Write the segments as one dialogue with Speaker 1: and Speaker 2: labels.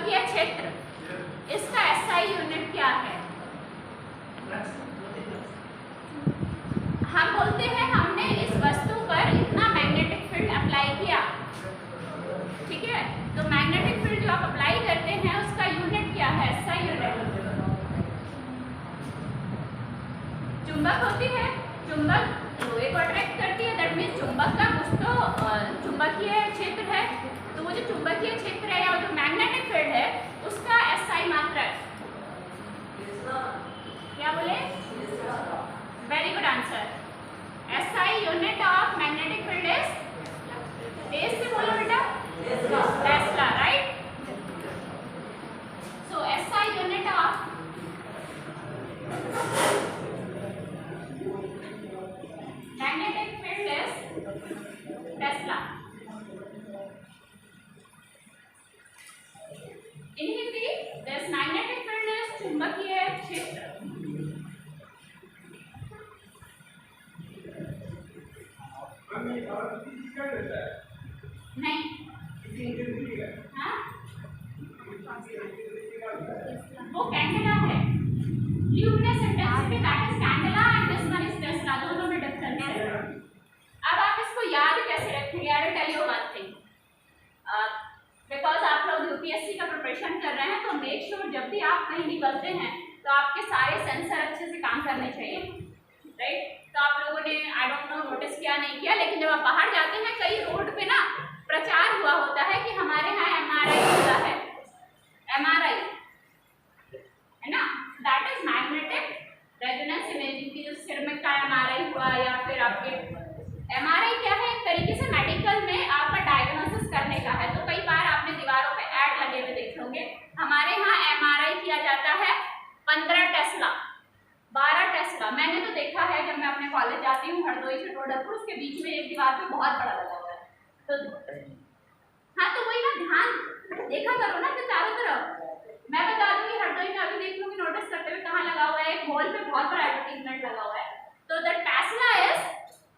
Speaker 1: चुंबकीय क्षेत्र, इसका एसआई यूनिट क्या है? हम बोलते हैं हमने इस वस्तु पर इतना मैग्नेटिक फील्ड अप्लाई किया, ठीक है। तो मैग्नेटिक फील्ड जो आप अप्लाई करते हैं उसका यूनिट क्या है? SI unit. चुंबक होती है, चुंबक लोहे को अट्रैक्ट करती है, दैट मीन्स चुंबक का कुछ तो चुंबकीय क्षेत्र है। तो वो जो चुंबकीय क्षेत्र है या जो मैग्नेटिक फील्ड है उसका एसआई मात्रक क्या बोले? Very good answer. SI unit of magnetic field is, तेज से बोलो बेटा, tesla, right. So SI unit of magnetic field is tesla. In Hindi, this magnetic field is चुंबकीय क्षेत्र। नहीं, हाँ, वो कैंडेला है। Luminous intensity that is candela and this one is Tesla, दोनों में डिफरेंस है। अब आप इसको याद कैसे रखेंगे? I will tell you one thing, because आप लोग यूपीएससी का प्रिपरेशन कर रहे हैं तो मेक श्योर जब भी आप कहीं निकलते हैं तो आपके सारे सेंसर अच्छे से काम करने चाहिए, राइट। तो आप लोगों ने आई डोंट नो नोटिस किया नहीं किया, लेकिन जब आप बाहर जाते हैं कई रोड पे ना प्रचार हुआ होता है कि हमारे यहाँ एमआरआई होता है, एमआरआई है ना, that is magnetic resonance imaging की। जो सिर में का एमआरआई हुआ या फिर आपके एमआरआई क्या है? एक तरीके से मेडिकल में आपका डायग्नोसिस करने का है। तो कई बार आपने दीवारों पे ऐड लगे हुए देखे होंगे, हमारे यहाँ एमआरआई किया जाता है 15 टेस्ला, 12 टेस्ला। मैंने तो देखा है जब मैं अपने कॉलेज जाती हूँ हरदोई से ढोढरपुर, उसके बीच में एक दीवार पे बहुत बड़ा लगा हुआ है। तो हाँ, तो वही ना, ध्यान देखा करो ना कि चारों तरफ। मैं बता दूंगी हरदोई में अभी देख लूंगी नोटिस करते हुए कहाँ लगा हुआ है, एक वॉल पे बहुत बड़ा एडवर्टीजमेंट लगा हुआ है। तो the Tesla is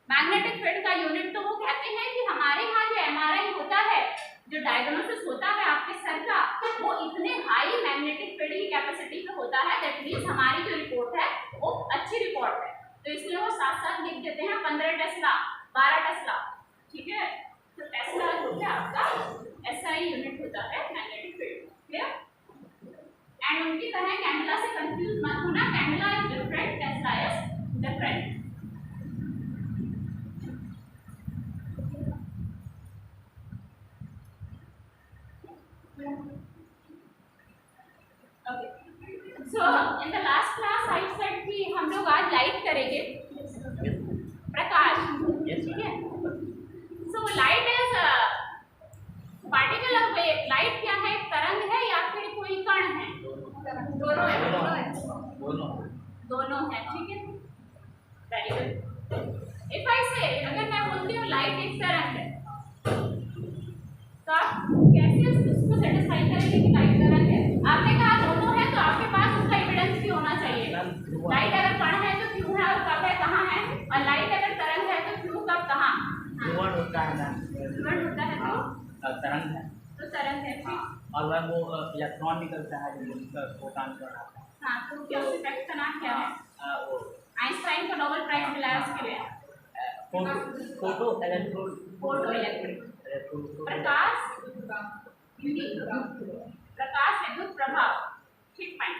Speaker 1: magnetic field का यूनिट। तो वो कहते हैं कि हमारे यहाँ जो एमआरआई होता है, जो डायग्नोसिस होता है आपके सर का, वो इतने हाई मैग्नेटिक फील्ड की कैपेसिटी पे होता है, दैट मींस हमारी जो रिपोर्ट है वो अच्छी रिपोर्ट है। तो इसलिए वो साथ साथ लिख देते हैं 15 टेस्ला, 12 टेस्ला, ठीक है। तो टेस्ला जो है आपका एसआई यूनिट होता है मैग्नेटिक फील्ड, क्लियर। एंड उनकी तरह कैंडेला से कंफ्यूज मत होना, candela is different, Tesla is different. Okay. So in the last class I said कि हम लोग आज लाइट करेंगे, प्रकाश, ठीक है। So light is a particle of wave। Light क्या है? तरंग है या फिर कोई कण है? दोनों है, दोनों है, ठीक है। Very good. इफ आई से, अगर मैं बोलती हूँ लाइट एक तरंग है, तो आप कैसे उसको सेटिस्फाई करेंगे कि लाइट तरंग है? आपने कहा दोनों है, तो आपके पास उसका एविडेंस भी होना चाहिए। लाइट अगर कण है तो क्यों है और कब है, कहाँ है, और लाइट अगर तरंग है तो क्यों, कब, कहाँ होता है ना, होता है तो
Speaker 2: तरंग है,
Speaker 1: तो तरंग है, ठीक।
Speaker 2: और वह वो इलेक्ट्रॉन निकलता है जो फोटॉन बनाता है।
Speaker 1: हाँ, तो क्या उस इफेक्ट का नाम क्या है?
Speaker 2: वो
Speaker 1: आइंस्टाइन को नोबेल प्राइज मिला उसके लिए,
Speaker 2: photo electron,
Speaker 1: photo electric, Prakash Prakash विद्युत प्रभाव, ठीक, फाइन।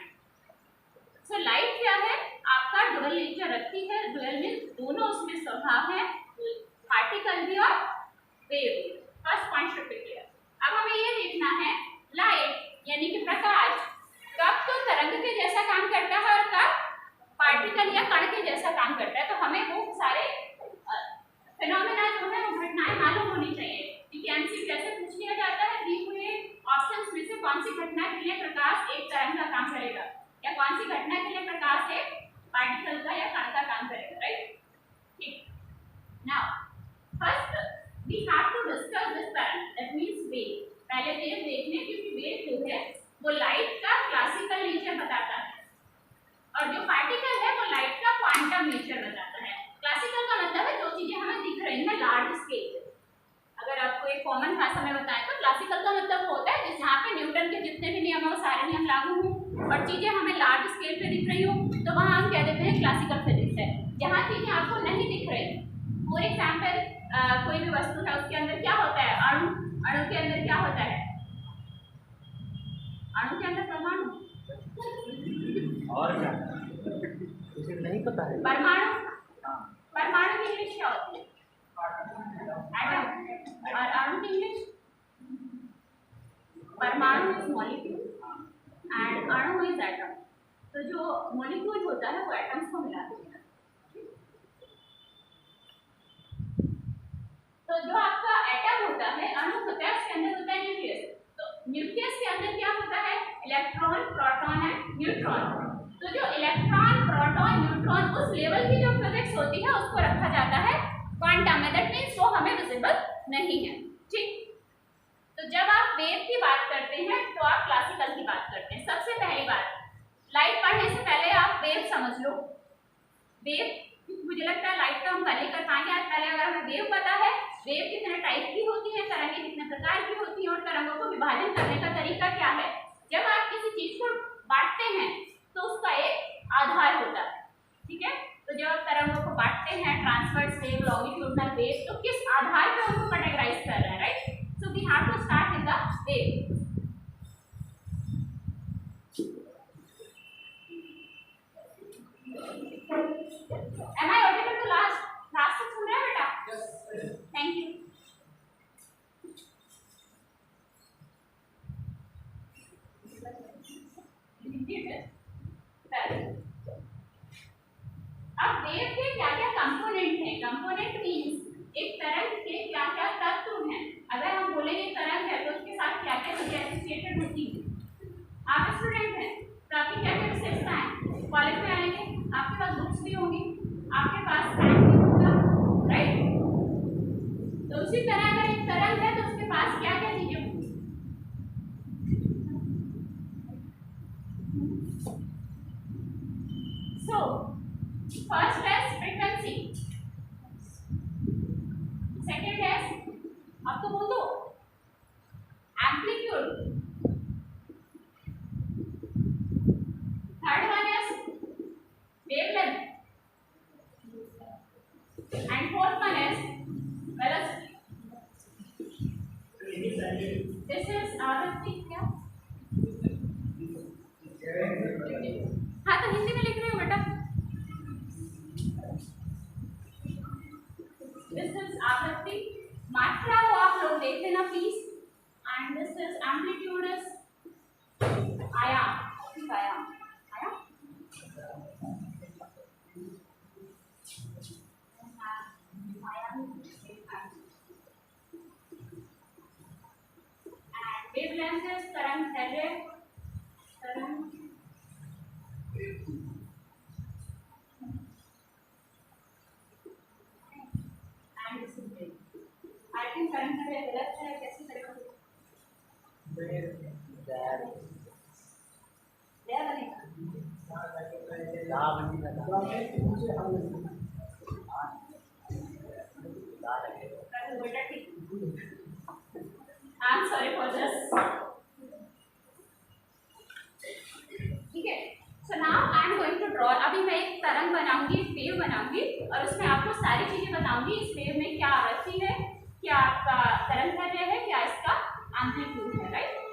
Speaker 1: सो लाइट क्या है? आपका डुअल नेचर रखती है, डुअल मींस दोनों उसमें स्वभाव है, पार्टिकल भी और वेव भी। First point should be clear. अब हमें ये देखना है लाइट यानी कि प्रकाश कब तो तरंग के जैसा काम करता है और कब पार्टिकल या कण के जैसा काम करता है। तो हमें वो सारे फिनोमेना जो है वो घटनाएं मालूम होनी चाहिए। क्योंकि एमसीक्यू कैसे पूछ लिया जाता है, दी हुए ऑप्शंस में से कौन सी घटना के लिए प्रकाश एक तरंग का काम करेगा, या कौन सी घटना के लिए प्रकाश एक पार्टिकल का या कण का काम करेगा, राइट। ठीक, now first we have to discuss this pattern, that means wave. पहले वेव देखने, क्योंकि वेव जो है वो लाइट का क्लासिकल नेचर बताता है और जो पार्टिकल है वो लाइट का क्वांटम नेचर बताता है। क्लासिकल का मतलब है जो चीजें हमें दिख रही हैं लार्ज स्केल। अगर आपको एक कॉमन भाषा में बताएं तो क्लासिकल का मतलब होता है जहाँ पे न्यूटन के जितने भी नियम है वो सारे नियम लागू हों और चीजें हमें लार्ज स्केल पे दिख रही हो तो वहाँ हम कह देते हैं क्लासिकल फिजिक्स है। जहाँ चीजें आपको नहीं दिख रही, फॉर एग्जाम्पल कोई भी वस्तु है उसके अंदर क्या होता है, अणु, अणु के अंदर क्या होता है, अणु के अंदर परमाणु
Speaker 2: और क्या इसे नहीं पता है।
Speaker 1: परमाणु, परमाणु की इंग्लिश क्या होती है, एटम, और अणु की इंग्लिश, परमाणु इज मॉलिक्यूल एंड अणु इज एटम। तो जो मॉलिक्यूल होता है वो एटम्स को मिला देता है। तो जो आपका एटम होता है, अणु होता है, उसके अंदर होता है न्यूक्लियस। तो न्यूक्लियस के अंदर क्या होता है, इलेक्ट्रॉन, प्रोटॉन एंड न्यूट्रॉन। तो जो इलेक्ट्रॉन, प्रोटॉन, न्यूट्रॉन उस लेवल की जो फिजिक्स होती है उसको रखा जाता है क्वांटम में, दैट मींस वो हमें विजिबल नहीं है। ठीक, तो जब आप वेव की बात करते हैं तो आप क्लासिकल की बात करते हैं। सबसे पहली बात, लाइट पढ़ने से पहले आप वेव समझ लो। वेव, मुझे लगता है लाइट का हम कल ही कर पाएंगे, आज पहले अगर हमें वेव पता है, वेव कितने टाइप की होती है, तरंगें कितने प्रकार की होती हैं और तरंगों को विभाजन करने का तरीका क्या है। जब आप किसी चीज को बांटते हैं तो उसका एक आधार होता है, ठीक है। तो जब आप तरंगों को बांटते हैं, ट्रांसवर्स वेव, लॉन्गिट्यूडनल वेव, तो किस आधार पे उनको कैटेगराइज कर रहे हैं, right. So we have to start with the wave. Am I audible to last? Last तक सुन रहे हैं बेटा? Yes. Thank you. अब वेव के क्या क्या कंपोनेंट हैं? कंपोनेंट मींस एक तरंग के क्या क्या तत्व हैं। अगर हम बोलेंगे तरंग है तो उसके साथ क्या क्या चीजें एसोसिएटेड होती हैं। आप स्टूडेंट हैं तो आपकी क्या क्या विशेषताएं हैं, कॉलेज में आएंगे आपके पास बुक्स भी होंगी, आपके पास पेन भी होगा, राइट। तो उसी तरह अगर एक तरंग है तो उसके पास क्या क्या चीजें होंगी। सो फर्स्ट है फ्रीक्वेंसी, सेकंड है, अब तो बोल दो, एम्पलीट्यूड, थर्ड वन है wavelength and fourth one is velocity. This is आवृत्ति क्या? हाँ तो हिंदी में लिख रही हूँ बेटा। This is आवृत्ति, मात्रा को आप लोग देख लेना please, and this is amplitude is आयाम, आयाम, आयाम। वेवलेंथ है तरंग दैर्ध्य, तरंग and this is wave. I think तरंग दैर्ध्य गलत है, कैसे करेंगे? I'm sorry for this. ठीक है, so now I am going to draw. अभी मैं एक तरंग बनाऊंगी, एक वेव बनाऊंगी और उसमें आपको सारी चीजें बताऊंगी। इस वेव में क्या आवृत्ति है, क्या आपका तरंग दैर्ध्य है, क्या इसका एम्पलीट्यूड है, right.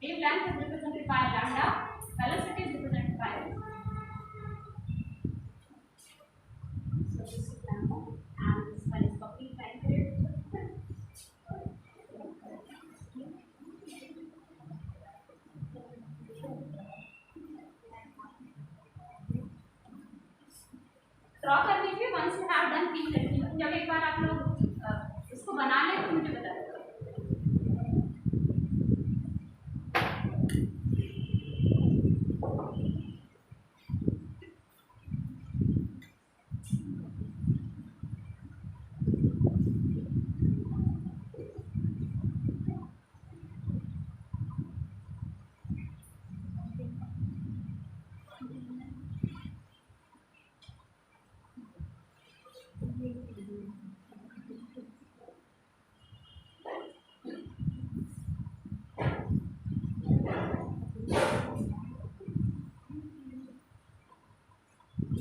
Speaker 1: Wavelength is represented by lambda, velocity is represented by so this is lambda and this one is bucking time period. Draw कर दीजिए once you have done please let me know. जब एक बार आप लोग इसको बना लें तो मुझे बता दें.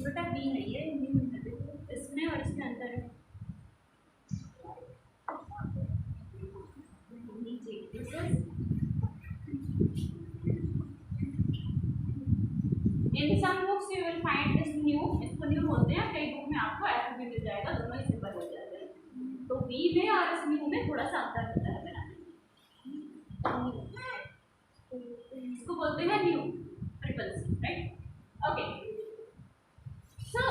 Speaker 1: बेटा बी नहीं है इसमें और इसमें अंतर है नीचे in some books you will find this new इसको न्यू होते हैं कई बुक में आपको ऐसे भी मिल जाएगा दोनों ही सिंपल हो जाते हैं तो बी में और इस न्यू में थोड़ा सा अंतर होता है बनाने इसको बोलते हैं new triple C right okay So,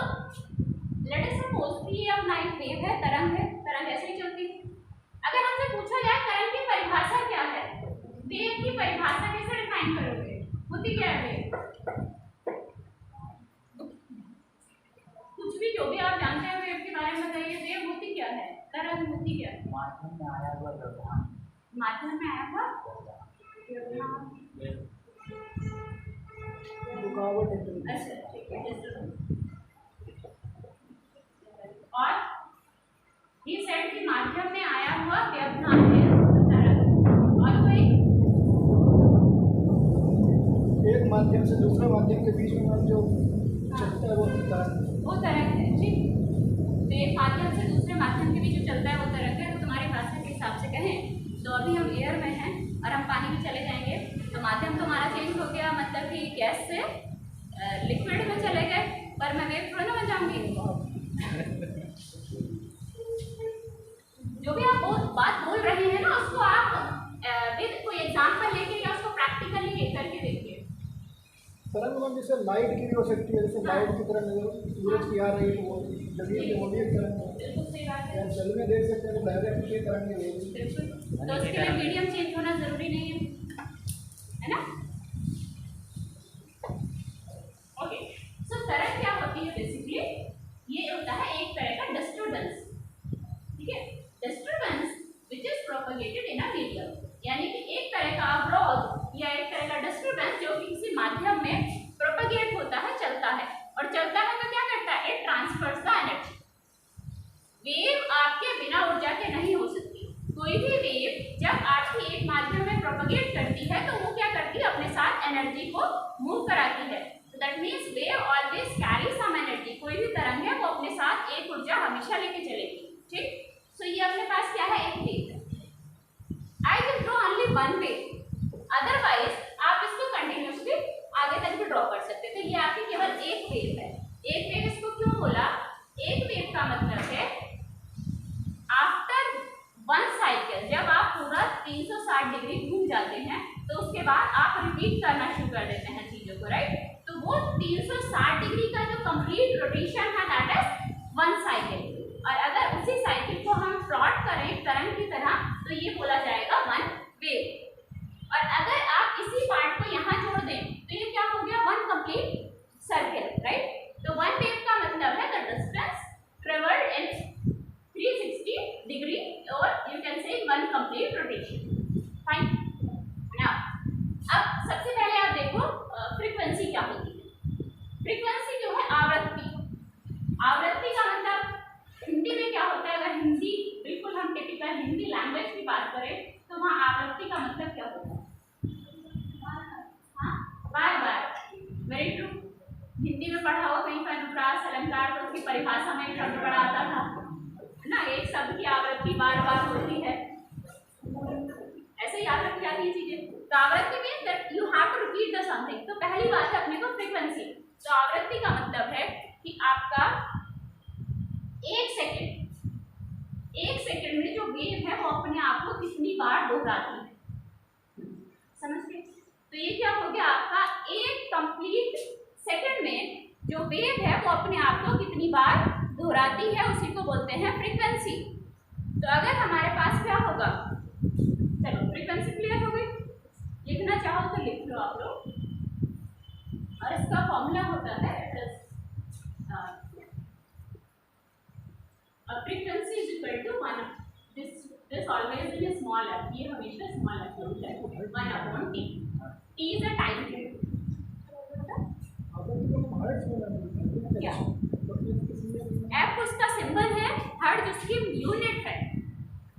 Speaker 1: let us suppose कि ये अब लाइट वेव है तरंग ऐसे ही चलती है. अगर हमसे पूछा जाए तरंग की परिभाषा क्या है, वेव की परिभाषा कैसे डिफाइन करोगे, होती क्या है वेव? कुछ भी जो भी आप जानते हैं वेव के बारे में बताइए. वेव होती क्या है, तरंग होती क्या है? माध्यम में आया हुआ अच्छा ठीक है. और ये सेट के माध्यम में आया हुआ व्यवधान है तरंग. और कोई
Speaker 3: एक माध्यम से दूसरे माध्यम के बीच में जो चलता है वो
Speaker 1: तरंग है. ठीक, तो एक माध्यम से दूसरे माध्यम के बीच जो चलता है वो तरंग है. तो तुम्हारी भाषा के हिसाब से कहें तो अभी हम एयर में हैं और हम पानी में चले जाएंगे तो माध्यम तुम्हारा चेंज हो गया, मतलब कि गैस से लिक्विड में चले गए, पर मैं वेव थोड़ा ना बन जाऊंगी. जो भी आप बात बोल रहे हैं ना उसको आप विद कोई एग्जांपल लेके या उसको प्रैक्टिकली करके देखिए.
Speaker 3: तरंग में जैसे लाइट की भी हो सकती है, जैसे लाइट की तरह सूरज की आ रही है वो जमीन में वो भी एक तरंग है.
Speaker 1: बिल्कुल सही बात है.
Speaker 3: जल में देख सकते हैं तो लहरें भी तरंग में होगी.
Speaker 1: बिल्कुल, तो उसके लिए मीडियम चेंज होना जरूरी नहीं है ना. ओके, सो तरंग क्या होती है बेसिकली, ये होता है एक तरह का डिस्टर्बेंस. ठीक है, disturbance which is propagated in a medium, यानी कि एक तरह का अवरोध या एक तरह का डिस्टर्बेंस जो कि किसी माध्यम में प्रोपगेट होता है, चलता है. और चलता है तो क्या करता है, it transverse the energy. Wave आपके बिना ऊर्जा के नहीं हो सकती. कोई भी वेव जब आपकी एक माध्यम में प्रोपगेट करती है तो वो क्या करती है, अपने साथ एनर्जी को मूव कराती है. That means wave always carry some energy. कोई भी तरंग है वो अपने साथ एक ऊर्जा हमेशा लेके चलेगी. ठीक, सो ये अपने पास क्या है, एक वेव है. I will draw only one wave, otherwise आप इसको कंटिन्यूसली आगे तक भी ड्रॉ कर सकते थे. ये आपकी केवल एक वेव है. एक वेव इसको क्यों बोला, एक वेव का मतलब है आफ्टर वन साइकिल, जब आप पूरा 360 डिग्री घूम जाते हैं तो उसके बाद आप रिपीट करना शुरू कर देते हैं चीजों को. राइट, तो वो 360 डिग्री का जो कंप्लीट रोटेशन है दैट इज वन साइकिल. और अगर उसी साइकिल को हम प्लॉट करें तरंग की तरह तो ये बोला जाएगा वन वेव. और अगर आप इसी पार्ट को यहाँ जोड़ दें तो ये क्या हो गया, वन कंप्लीट सर्किल. राइट, तो वन वेव का मतलब है the distance travelled in 360 degree और you can say one complete rotation. Fine. Now अब सबसे पहले आप देखो फ्रीक्वेंसी क्या होती है. फ्रीक्वेंसी जो है आवृत्ति. आवृत्ति का मतलब हिंदी में क्या होता है, अगर हिंदी बिल्कुल हम टिपिकल हिंदी लैंग्वेज की बात करें तो वहाँ आवृत्ति का मतलब क्या होता है, हाँ, बार बार. Very true. हिंदी में पढ़ा हो कहीं पर अनुप्रास अलंकार तो उसकी परिभाषा में एक शब्द पढ़ा आता था ना, एक शब्द की आवृत्ति बार बार होती है. ऐसे ही याद रखिए चीजें. तो आवृत्ति में बाद अपने को फ्रीक्वेंसी। तो आवृत्ति का मतलब है कि आपका एक सेकंड में जो वेव है वो अपने आप को कितनी बार दोहराती है, समझ गए? तो ये क्या हो गया, आपका एक कंप्लीट सेकंड में जो वेव है वो अपने आप को कितनी बार दोहराती है, उसी को बोलते हैं फ्रीक्वेंसी। तो अगर हमारे पास क्या होगा, चलो फ्रीक्वेंसी क्लियर हो गई, लिखना चाहो तो लिख लो आप लोग। और इसका फॉर्मूला होता है frequency is equal to 1 this always in small f, ये हमेशा स्मॉल f होता है, 1/t। t is a time period. क्या f उसका सिंबल है, हर्ट्ज उसकी यूनिट है।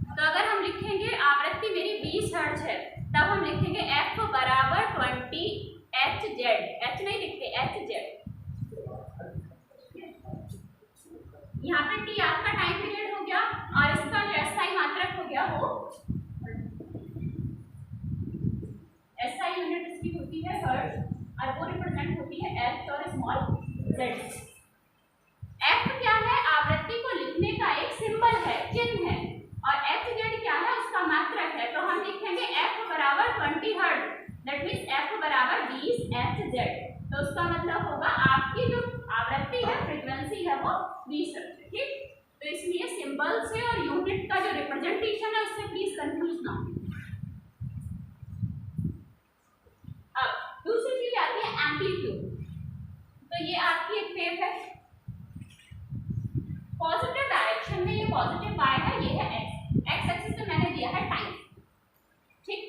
Speaker 1: तो अगर हम लिखेंगे आवृत्ति मेरी 20 हर्ट्ज है, तब हम लिखेंगे f बराबर 20 hz, h नहीं लिखते hz। यहाँ पे t आपका टाइम पीरियड हो गया और इसका जो SI मात्रक हो गया वो SI यूनिट इसकी होती है हर्ट्ज और वो रिप्रेजेंट होती है h और स्मॉल z। f क्या है, आवृत्ति को लिखने का एक सिंबल है, चिन्ह है, और hz क्या है, उसका मात्रक है। तो हम लिखेंगे f बराबर 20 हर्ट्ज, दैट मींस f बराबर 20 hz। तो उसका मतलब होगा आपकी जो आवृत्ति है, फ्रीक्वेंसी है, वो 20 हर्ट्ज है, ठीक? तो इसलिए सिंबल से और यूनिट का जो रिप्रेजेंटेशन है उससे प्लीज कंफ्यूज ना हो। अब दूसरी चीज आती है एम्पलीट्यूड। तो ये आपकी एक वेव है, पॉजिटिव डायरेक्शन में ये पॉजिटिव y है, ये है x एक्सिस पे मैंने दिया है टाइम, ठीक?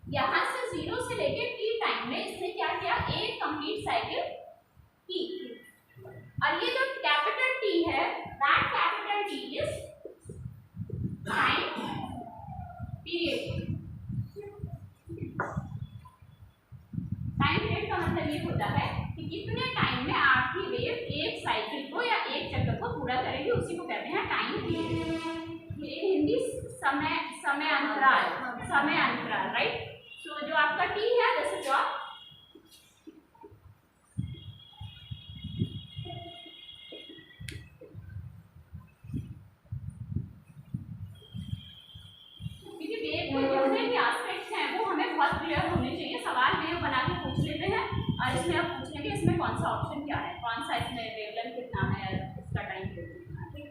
Speaker 1: यहां से 0 से लेके t टाइम में इसने क्या किया, एक कंप्लीट साइकिल की। और ये जो कैपिटल T है, that capital T is time period. Time period का मतलब ये होता है कि कितने टाइम में आपकी वेव एक साइकिल को या एक चक्कर को पूरा करेगी, उसी को कहते हैं टाइम पीरियड। हिंदी समय अंतराल, राइट? सो जो आपका T है, दिस इज योर बहुत क्लियर होने चाहिए। सवाल वेव बना के पूछ लेते हैं और इसमें अब पूछ लेंगे इसमें कौन सा ऑप्शन क्या है, कौन सा इसमें वेवलेंथ कितना है, इसका टाइम पीरियड कितना है, ठीक?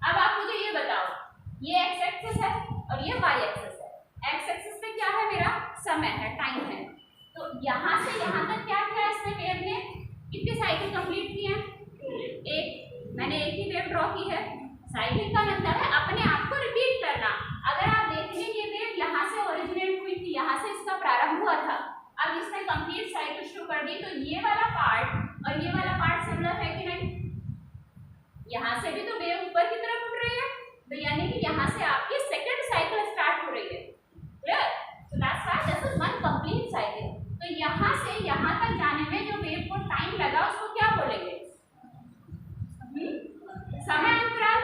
Speaker 1: अब आप मुझे ये बताओ, ये x एक्सिस है और ये y एक्सिस है। x एक्सिस पे क्या है, मेरा समय है, टाइम है। तो यहाँ से यहाँ तक क्या किया इसने, वेव ने कितनी साइकिल कंप्लीट की है, एक। मैंने एक ही वेव ड्रॉ की है। साइकिल का मतलब है अपने आप को रिपीट करना। अगर आप देखेंगे ये वेव यहाँ से ओरिजिनेट हुई थी, यहाँ से इसका प्रारंभ हुआ था, अब इसने कंप्लीट साइकिल शुरू कर दी, तो ये वाला पार्ट और ये वाला पार्ट सिमिलर है कि नहीं? यहाँ से भी तो वेव ऊपर की तरफ उठ रही है, तो यानी कि यहाँ से आपकी सेकंड साइकिल स्टार्ट हो रही है, clear? So that's why this is one complete cycle. तो यहाँ से यहाँ तक जाने में जो वेव को टाइम लगा उसको क्या बोलेंगे, समय अंतराल।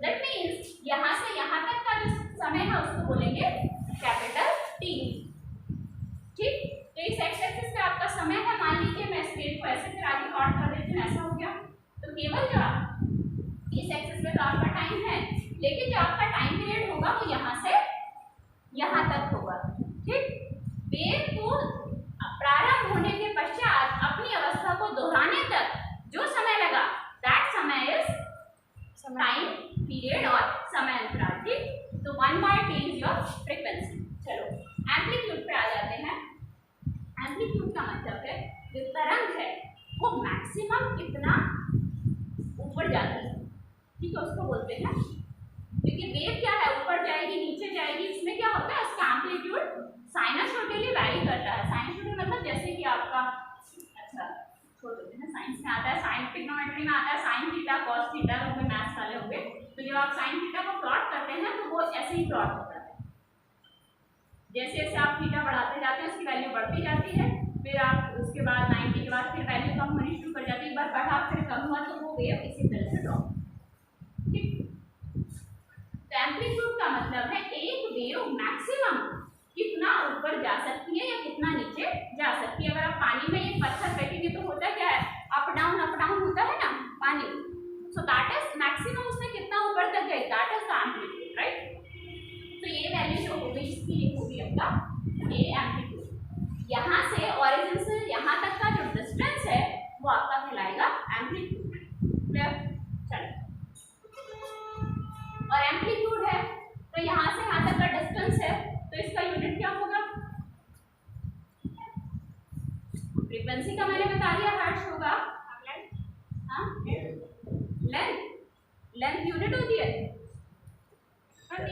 Speaker 1: दैट मींस यहाँ से यहाँ तक का जो समय है उसको बोलेंगे कैपिटल T, ठीक? तो इस x एक्सिस पे आपका समय है, मान लीजिए मैं स्केल को ऐसे फिर आगे प्लॉट कर देती हूँ, ऐसा हो गया। तो केवल जो इस एक्सिस पे तो आपका टाइम है, लेकिन जो आपका टाइम पीरियड होगा वो यहाँ से यहाँ तक होगा, ठीक? वेव को प्रारंभ होने के पश्चात अपनी अवस्था को दोहराने तक जो समय लगा, दैट समय इज टाइम पीरियड और समय अंतराल, ठीक? तो 1/t इज योर फ्रीक्वेंसी। चलो एम्पलीट्यूड पे आ जाते हैं। एम्पलीट्यूड का मतलब है जो तरंग है वो मैक्सिमम कितना ऊपर जाती है, ठीक है, उसको बोलते हैं। क्योंकि वेव क्या है, ऊपर जाएगी नीचे जाएगी, इसमें क्या होता है, उसका एम्पलीट्यूड साइनसोइडली वैरी करता है। साइनसोइडल मतलब जैसे कि आपका, अच्छा छोड़ देते हैं, साइंस में आता है, साइन ट्रिग्नोमेट्री में आता है, साइन थीटा कॉस थीटा, वो मैथ्स वाले होंगे। तो जब आप साइन थीटा को प्लॉट करते हैं तो वो ऐसे ही प्लॉट होता है, जैसे जैसे आप थीटा बढ़ाते जाते हैं उसकी वैल्यू बढ़ती जाती है, फिर आप उसके बाद 90 के बाद फिर वैल्यू कम होनी शुरू कर जाती है, एक बार बढ़ा फिर कम हुआ तो वो वेव इसी तरह से ड्रॉप, ठीक? तो एम्पलीट्यूड का मतलब है एक वेव मैक्सिमम कितना ऊपर जा सकती है या कितना नीचे जा सकती है। अगर आप पानी में एक पत्थर रहेगा ए एम्पलीट्यूड। यहाँ से ओरिजिन से यहाँ तक का जो डिस्टेंस है वो आपका कहलाएगा एम्पलीट्यूड। क्लियर? चलो, और एम्पलीट्यूड है तो यहाँ से यहाँ तक का डिस्टेंस है तो इसका यूनिट क्या होगा? फ्रीक्वेंसी का मैंने बता दिया, हर्ट्ज होगा। हाँ, लेंथ, लेंथ यूनिट होती है,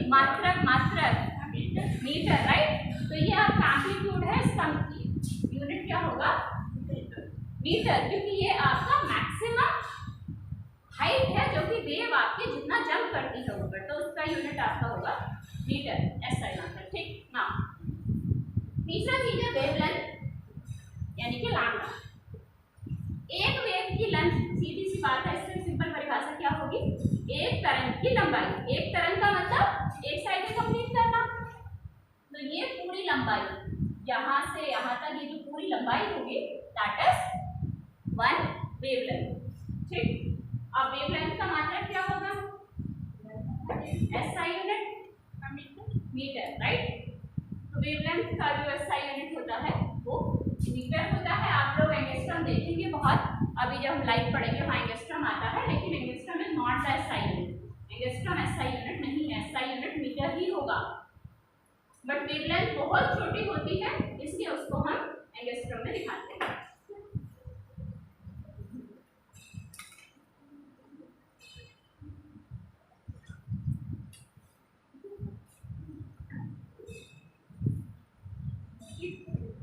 Speaker 1: मात्रक, मात्रक मीटर, राइट? तो ये आपका एम्पलीट्यूड है, इसका यूनिट क्या होगा? मीटर, क्योंकि ये आपका मैक्सिमम हाइट है जो कि वेव आपके जितना जंप करती है ऊपर, तो उसका यूनिट आपका होगा मीटर, ऐसा आंसर। ठीक ना? तीसरा चीज है वेवलेंथ यानी कि लैम्डा। एक वेव की लेंथ, सीधी सी बात है, इससे सिंपल परिभाषा क्या होगी? एक तरंग की लंबाई। एक तरंग का मतलब एक साइकिल कंप्लीट करना, तो ये पूरी लंबाई यहाँ से यहाँ तक, ये जो पूरी लंबाई होगी दैट इज वन वेवलेंथ। ठीक, अब वेवलेंथ का मात्रक क्या होगा? SI unit metre, right? तो वेवलेंथ का जो एसआई यूनिट होता है वो मीटर होता है। आप लोग एंगस्ट्रम देखेंगे बहुत, अभी जब हम लाइव पढ़ेंगे वहाँ एंगस्ट्रम आता है, लेकिन angstrom is not the SI unit. Angstrom SI unit नहीं है, एसआई यूनिट मीटर ही होगा। बट वेवलेंथ बहुत छोटी होती है इसलिए उसको हम एंगस्ट्रम में दिखाते हैं।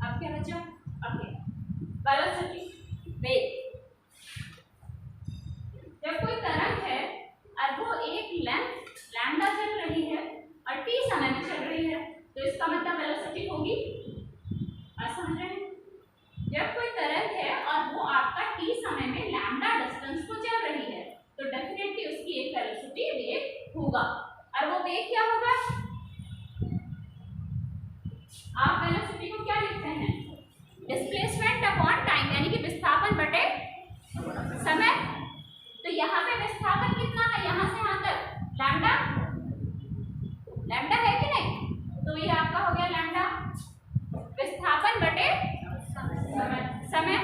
Speaker 1: अब क्या बचा? ओके, वेलोसिटी, वेग। जब कोई तरंग है और वो एक लेंथ लैम्डा चल रही है और टी समय में चल रही है तो इसका मतलब वेलोसिटी होगी। आप समझ रहे हैं? जब कोई तरंग है और वो आपका टी समय में लैम्डा डिस्टेंस को चल रही है तो डेफिनेटली उसकी एक वेलोसिटी वेग होगा। और वो वेग क्या होगा? आप वेलोसिटी को क्या लिखते हैं? डिस्प्लेसमेंट अपॉन टाइम, यानी कि विस्थापन बटे समय। तो यहाँ पे विस्थापन कितना है? यहाँ से यहाँ तक लैम्डा, लैम्डा है कि नहीं? तो ये आपका हो गया लैम्डा। विस्थापन बटे समय,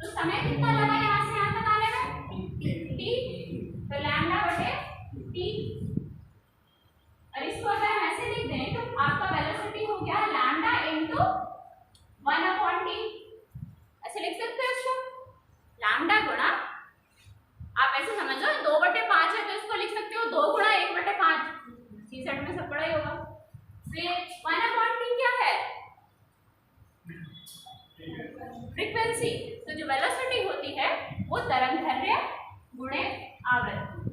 Speaker 1: तो समय कितना लगा यहाँ से यहाँ तक आने में? टी, तो लैम्डा बटे टी। और इसको अगर हम ऐसे लिख दें तो आपका वेलोसिटी हो गया लैम्डा इनटू 1/t। ऐसे लिख सकते हो इसको, लैम्डा गुणा, आप ऐसे समझो 2/5 है तो इसको लिख सकते हो 2 गुणा 1/5। सी सेट में सब पढ़ा ही होगा। फिर 1/t क्या है? फ्रीक्वेंसी। तो जो वेलोसिटी होती है वो तरंगदैर्घ्य गुणे आवृत्ति,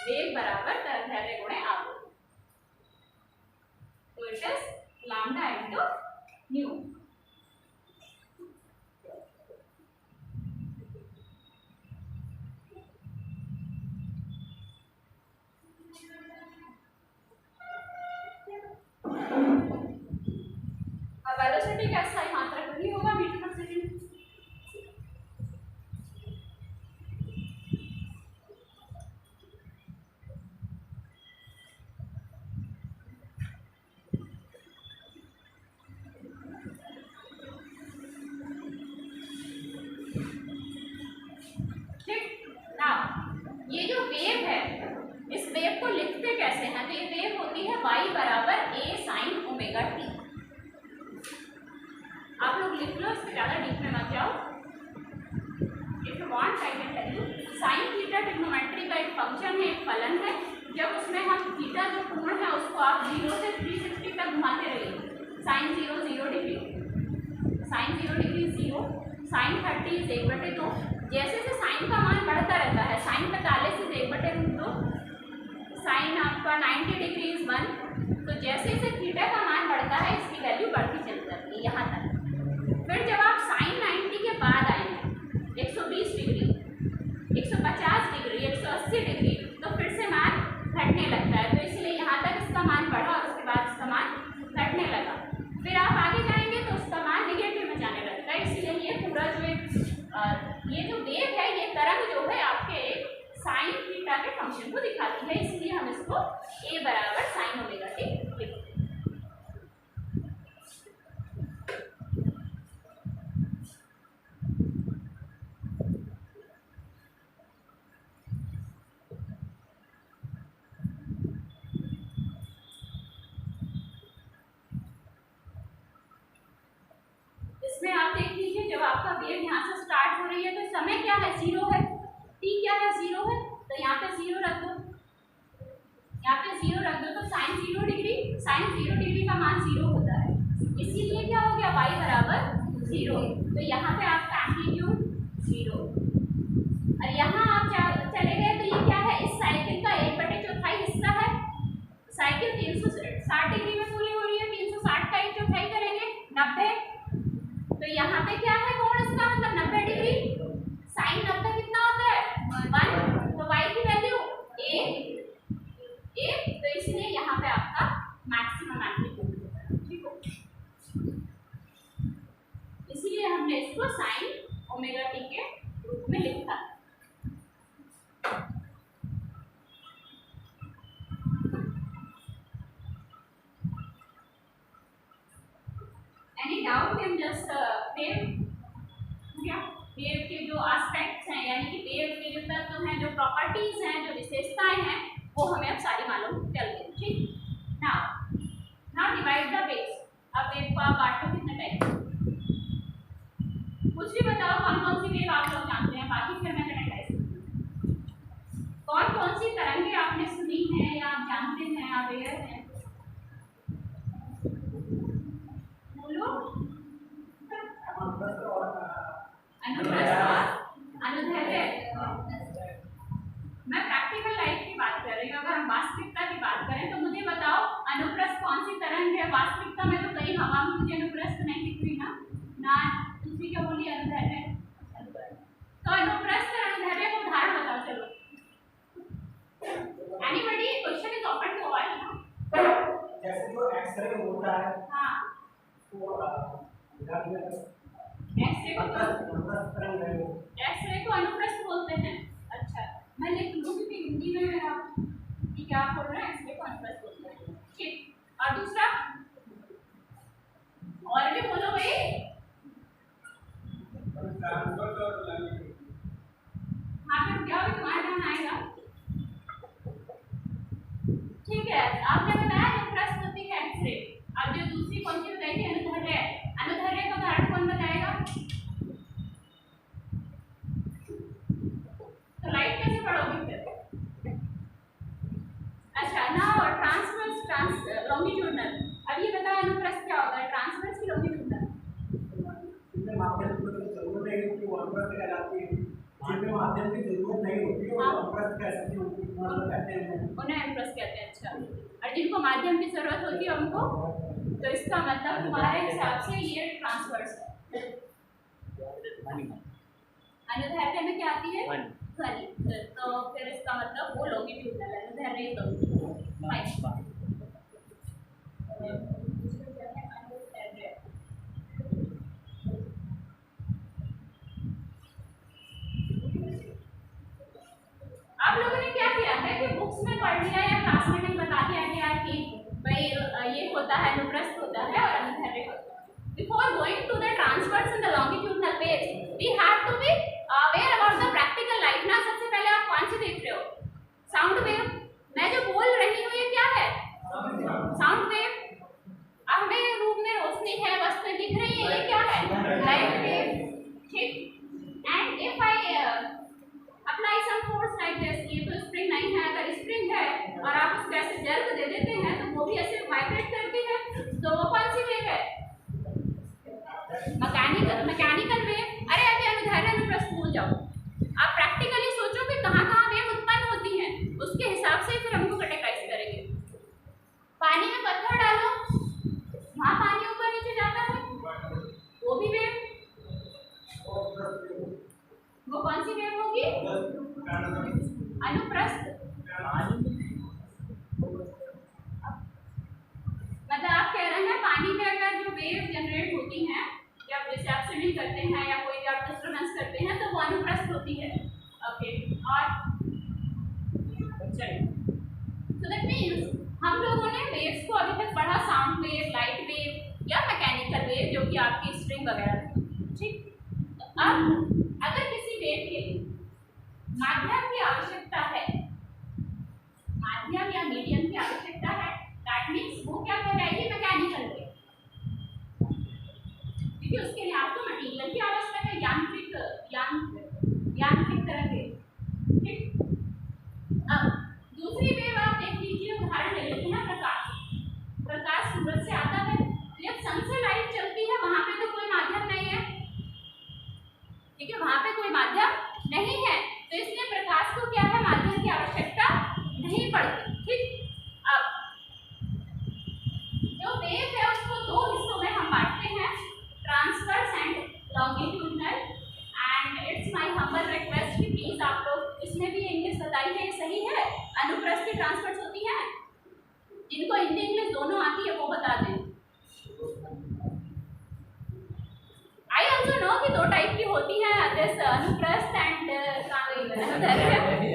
Speaker 1: वेग बराबर तरंगदैर्घ्य गुणे आवृत्ति। तो it is lambda into new. अब वेलोसिटी का एसआई मात्रक वही होगा मीटर पर सेकंड। ये जो वेव है, इस वेव को लिखते कैसे हैं? तो ये वेव होती है y बराबर a sin ओमेगा t। आप लोग लिख लो, इससे ज़्यादा डीप में मत जाओ। If you want I can tell you, sine theta trigonometry का एक फंक्शन है, एक फलन है। जब उसमें हम थीटा जो कोण है उसको आप 0 से 360 तक घुमाते रहिए। Sine 0 0 degree, sine 0 degree 0, sine 30 1/2। जैसे जैसे साइन का मान बढ़ता रहता है, साइन 45 से 1/2, साइन आपका 90 डिग्री 1। तो जैसे जैसे थीटा का मान बढ़ता है इसकी वैल्यू बढ़ती चली जाती है यहाँ तक। फिर जब आप साइन 90 के बाद आएंगे 120 डिग्री, 150 डिग्री, 180 डिग्री, तो फिर से मान घटने लगता है। तो इसलिए यहाँ तक इसका मान बढ़ा और उसके बाद इसका मान घटने लगा। फिर आप आगे जाएंगे तो उसका मान निगेटिव में जाने लगता है। इसलिए ये पूरा जो ये जो वेव है, ये तरंग जो है आपके साइन थीटा के फंक्शन को दिखाती है। इसलिए हम इसको a बराबर साइन ओमेगा t लिखते हैं। वेव यहाँ से स्टार्ट हो रही है तो समय क्या है, 0 है, t क्या है, 0 है, तो यहाँ पे 0 रख दो, यहाँ पे 0 रख दो, तो साइन 0 डिग्री का मान 0 होता है, इसीलिए क्या हो गया, y बराबर 0, तो यहाँ पे आपका एम्पलीट्यूड 0। और यहाँ आप चले गए तो ये क्या है, इस साइकिल का 1/4 हिस्सा है, साइकिल 360 डिग्री में पूरी हो रही है, 360 का 1/4 करेंगे 90, तो यहाँ पे क्या है कोण, इसका मतलब 90 डिग्री, साइन 90 कितना होता है 1, तो y की वैल्यू 1, तो इसलिए यहाँ पे आपका मैक्सिमम एम्पलीट्यूड होता है, ठीक है, इसीलिए हमने इसको साइन ओमेगा टी के रूप में लिखा। Any doubt in just wave? क्या वेव के जो एस्पेक्ट्स हैं, यानी कि वेव के जो तत्व हैं, जो प्रॉपर्टीज हैं, जो विशेषताएं हैं, वो हमें अब सारी मालूम चल गई, ठीक। नाउ डिवाइड द वेव्स, अब वेव को आप बांटो कितने टाइप, कुछ भी बताओ कौन कौन सी वेव आप लोग जानते हैं, बाकी फिर मैं कैटेगराइज करूंगी, कौन कौन सी तरंगें आपने सुनी है या आप जानते हैं, अवेयर हैं, बोलो। अनुदैर्ध्य, मैं प्रैक्टिकल लाइफ की बात कर रही हूँ, अगर हम वास्तविकता की बात करें तो मुझे बताओ अनुप्रस्थ कौन सी तरंग है, वास्तविकता में तो कहीं हवा में मुझे अनुप्रस्थ नहीं दिख रही ना, दूसरी क्या बोली, अनुदैर्ध्य, तो अनुप्रस्थ और अनुदैर्ध्य को उदाहरण बताओ, चलो anybody, question is open to all ना,
Speaker 2: जैसे जो एक्सरे होता है,
Speaker 1: हाँ एक्सरे को अनुप्रस्थ बोलते हैं, अच्छा मैं लिख लूँ क्योंकि हिंदी में आप ये क्या बोल रहे हैं, एक्सरे को अनुप्रस्थ बोलते हैं, ठीक। और दूसरा और भी बोलो भाई, हाँ फिर क्या भी तुम्हारे ध्यान आएगा, ठीक है, आपने बताया अनुप्रस्थ होती है एक्सरे, अब जो दूसरी कौन सी बताई थी, अनुदैर्ध्य, अनुदैर्ध्य का उदाहरण कौन बताएगा, तो लाइट कैसे पढ़ोगे फिर, अच्छा ना, और ट्रांसवर्स लॉन्गिट्यूडनल, अब ये बताओ अनुप्रस्थ क्या होता है, ट्रांसवर्स की लॉन्गिट्यूडनल,
Speaker 2: माध्यम की जरूरत नहीं होती, वो अनुप्रस्थ कहलाती है, जिनमें माध्यम की जरूरत नहीं होती है वो अनुप्रस्थ कहते हैं,
Speaker 1: उन्हें अनुप्रस्थ कहते हैं, अच्छा, और जिनको माध्यम की जरूरत होती है उनको, तो इसका मतलब तुम्हारे हिसाब से ये ट्रांसवर्स है, अनुदैर्ध्य में क्या आती है, ध्वनि, तो फिर इसका मतलब वो लॉन्गिट्यूडनल है, अनुदैर्ध्य तो आप लोगों ने क्या किया है कि बुक्स में पढ़ लिया या क्लास में नहीं बता दिया गया कि भाई ये होता है, अनुप्रस्थ होता है और अनुदैर्ध्य होता है। Before going to the transverse and the longitudinal page, we have to be aware about the practical life ना, सबसे पहले आप कौन सी देख रहे हो, साउंड वेव, मैं जो बोल रही हूँ ये क्या है, साउंड वेव, अब हमें रूम में रोशनी है, वस्तुएं दिख रही है, ये क्या है, लाइट वेव, ठीक। And if I apply some force like this, ये तो स्प्रिंग नहीं है, अगर स्प्रिंग है और आप उसको ऐसे जर्क दे देते हैं तो वो भी ऐसे वाइब्रेट करती है, तो वो कौन सी वेव है, मैकेनिकल वेव। अरे अभी अनुदैर्ध्य अनुप्रस्थ भूल जाओ, आप प्रैक्टिकली सोचो कि कहाँ कहाँ वेव उत्पन्न होती हैं, उसके हिसाब से फिर हमको कैटेगराइज करेंगे। पानी में पत्थर डालो, वहाँ पानी ऊपर नीचे जाता है, वो भी वेव, वो कौन सी वेव होगी, अनुप्रस्थ, मतलब आप कह रहे हैं पानी में अगर जो वेव जनरेट होती हैं जब रिसेप्शनिंग करते हैं या कोई आप डिस्टर्बेंस करते हैं तो वो अनुप्रस्थ होती है, ओके। और चलिए, तो दैट मींस हम लोगों ने वेव्स को अभी तक पढ़ा, साउंड वेव, लाइट वेव या मैकेनिकल वेव जो कि आपकी स्ट्रिंग वगैरह, ठीक। तो अब अगर किसी वेव के लिए माध्यम की आवश्यकता है, माध्यम या मीडियम की आवश्यकता है, दैट मीन्स वो क्या कहलाएगी, मैकेनिकल वेव, क्योंकि उसके लिए आपको मटेरियल की आवश्यकता है, यांत्रिक यांत्रिक तरंगें। ठीक, अब दूसरी वेव आप देख लीजिए, उदाहरण ले लेते हैं प्रकाश सूरज से आता है, जब सन से लाइट चलती है वहां पे तो कोई माध्यम नहीं है, ठीक है, वहां पे कोई माध्यम नहीं है, तो इसलिए प्रकाश को क्या है, माध्यम की आवश्यकता नहीं पड़ती। ठीक, अब जो वेव है उसको दो हिस्सों में हम बांटते हैं, transverse and longitudinal, and it's my humble request कि प्लीज आप लोग इसमें भी इंग्लिश बताइए सही है। अनुप्रस्थ की ट्रांसवर्स होती है, जिनको हिंदी इंग्लिश दोनों आती है वो बता दें। आई ऑल्सो नो कि दो टाइप की होती है, दिस अनुप्रस्थ and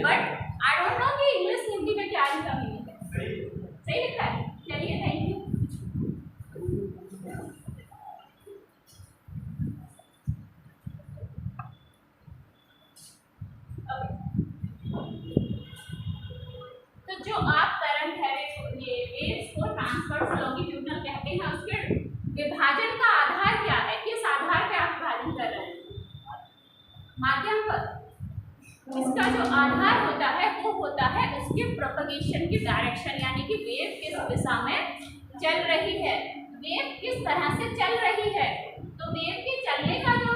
Speaker 1: but I don't know कि इंग्लिश हिंदी में क्या लिखा मीनिंग है। सही लिखा है, चलिए थैंक यू। तो जो आप तरंग है ये वेव्स को ट्रांसवर्स लॉन्गिट्यूडनल कहते हैं, उसके विभाजन का आधार क्या है, किस आधार पे आप विभाजन कर रहे हैं, माध्यम पर। इसका जो आधार होता है वो होता है उसके प्रोपगेशन की डायरेक्शन, यानी कि वेव किस दिशा में चल रही है, वेव किस तरह से चल रही है। तो वेव के चलने का जो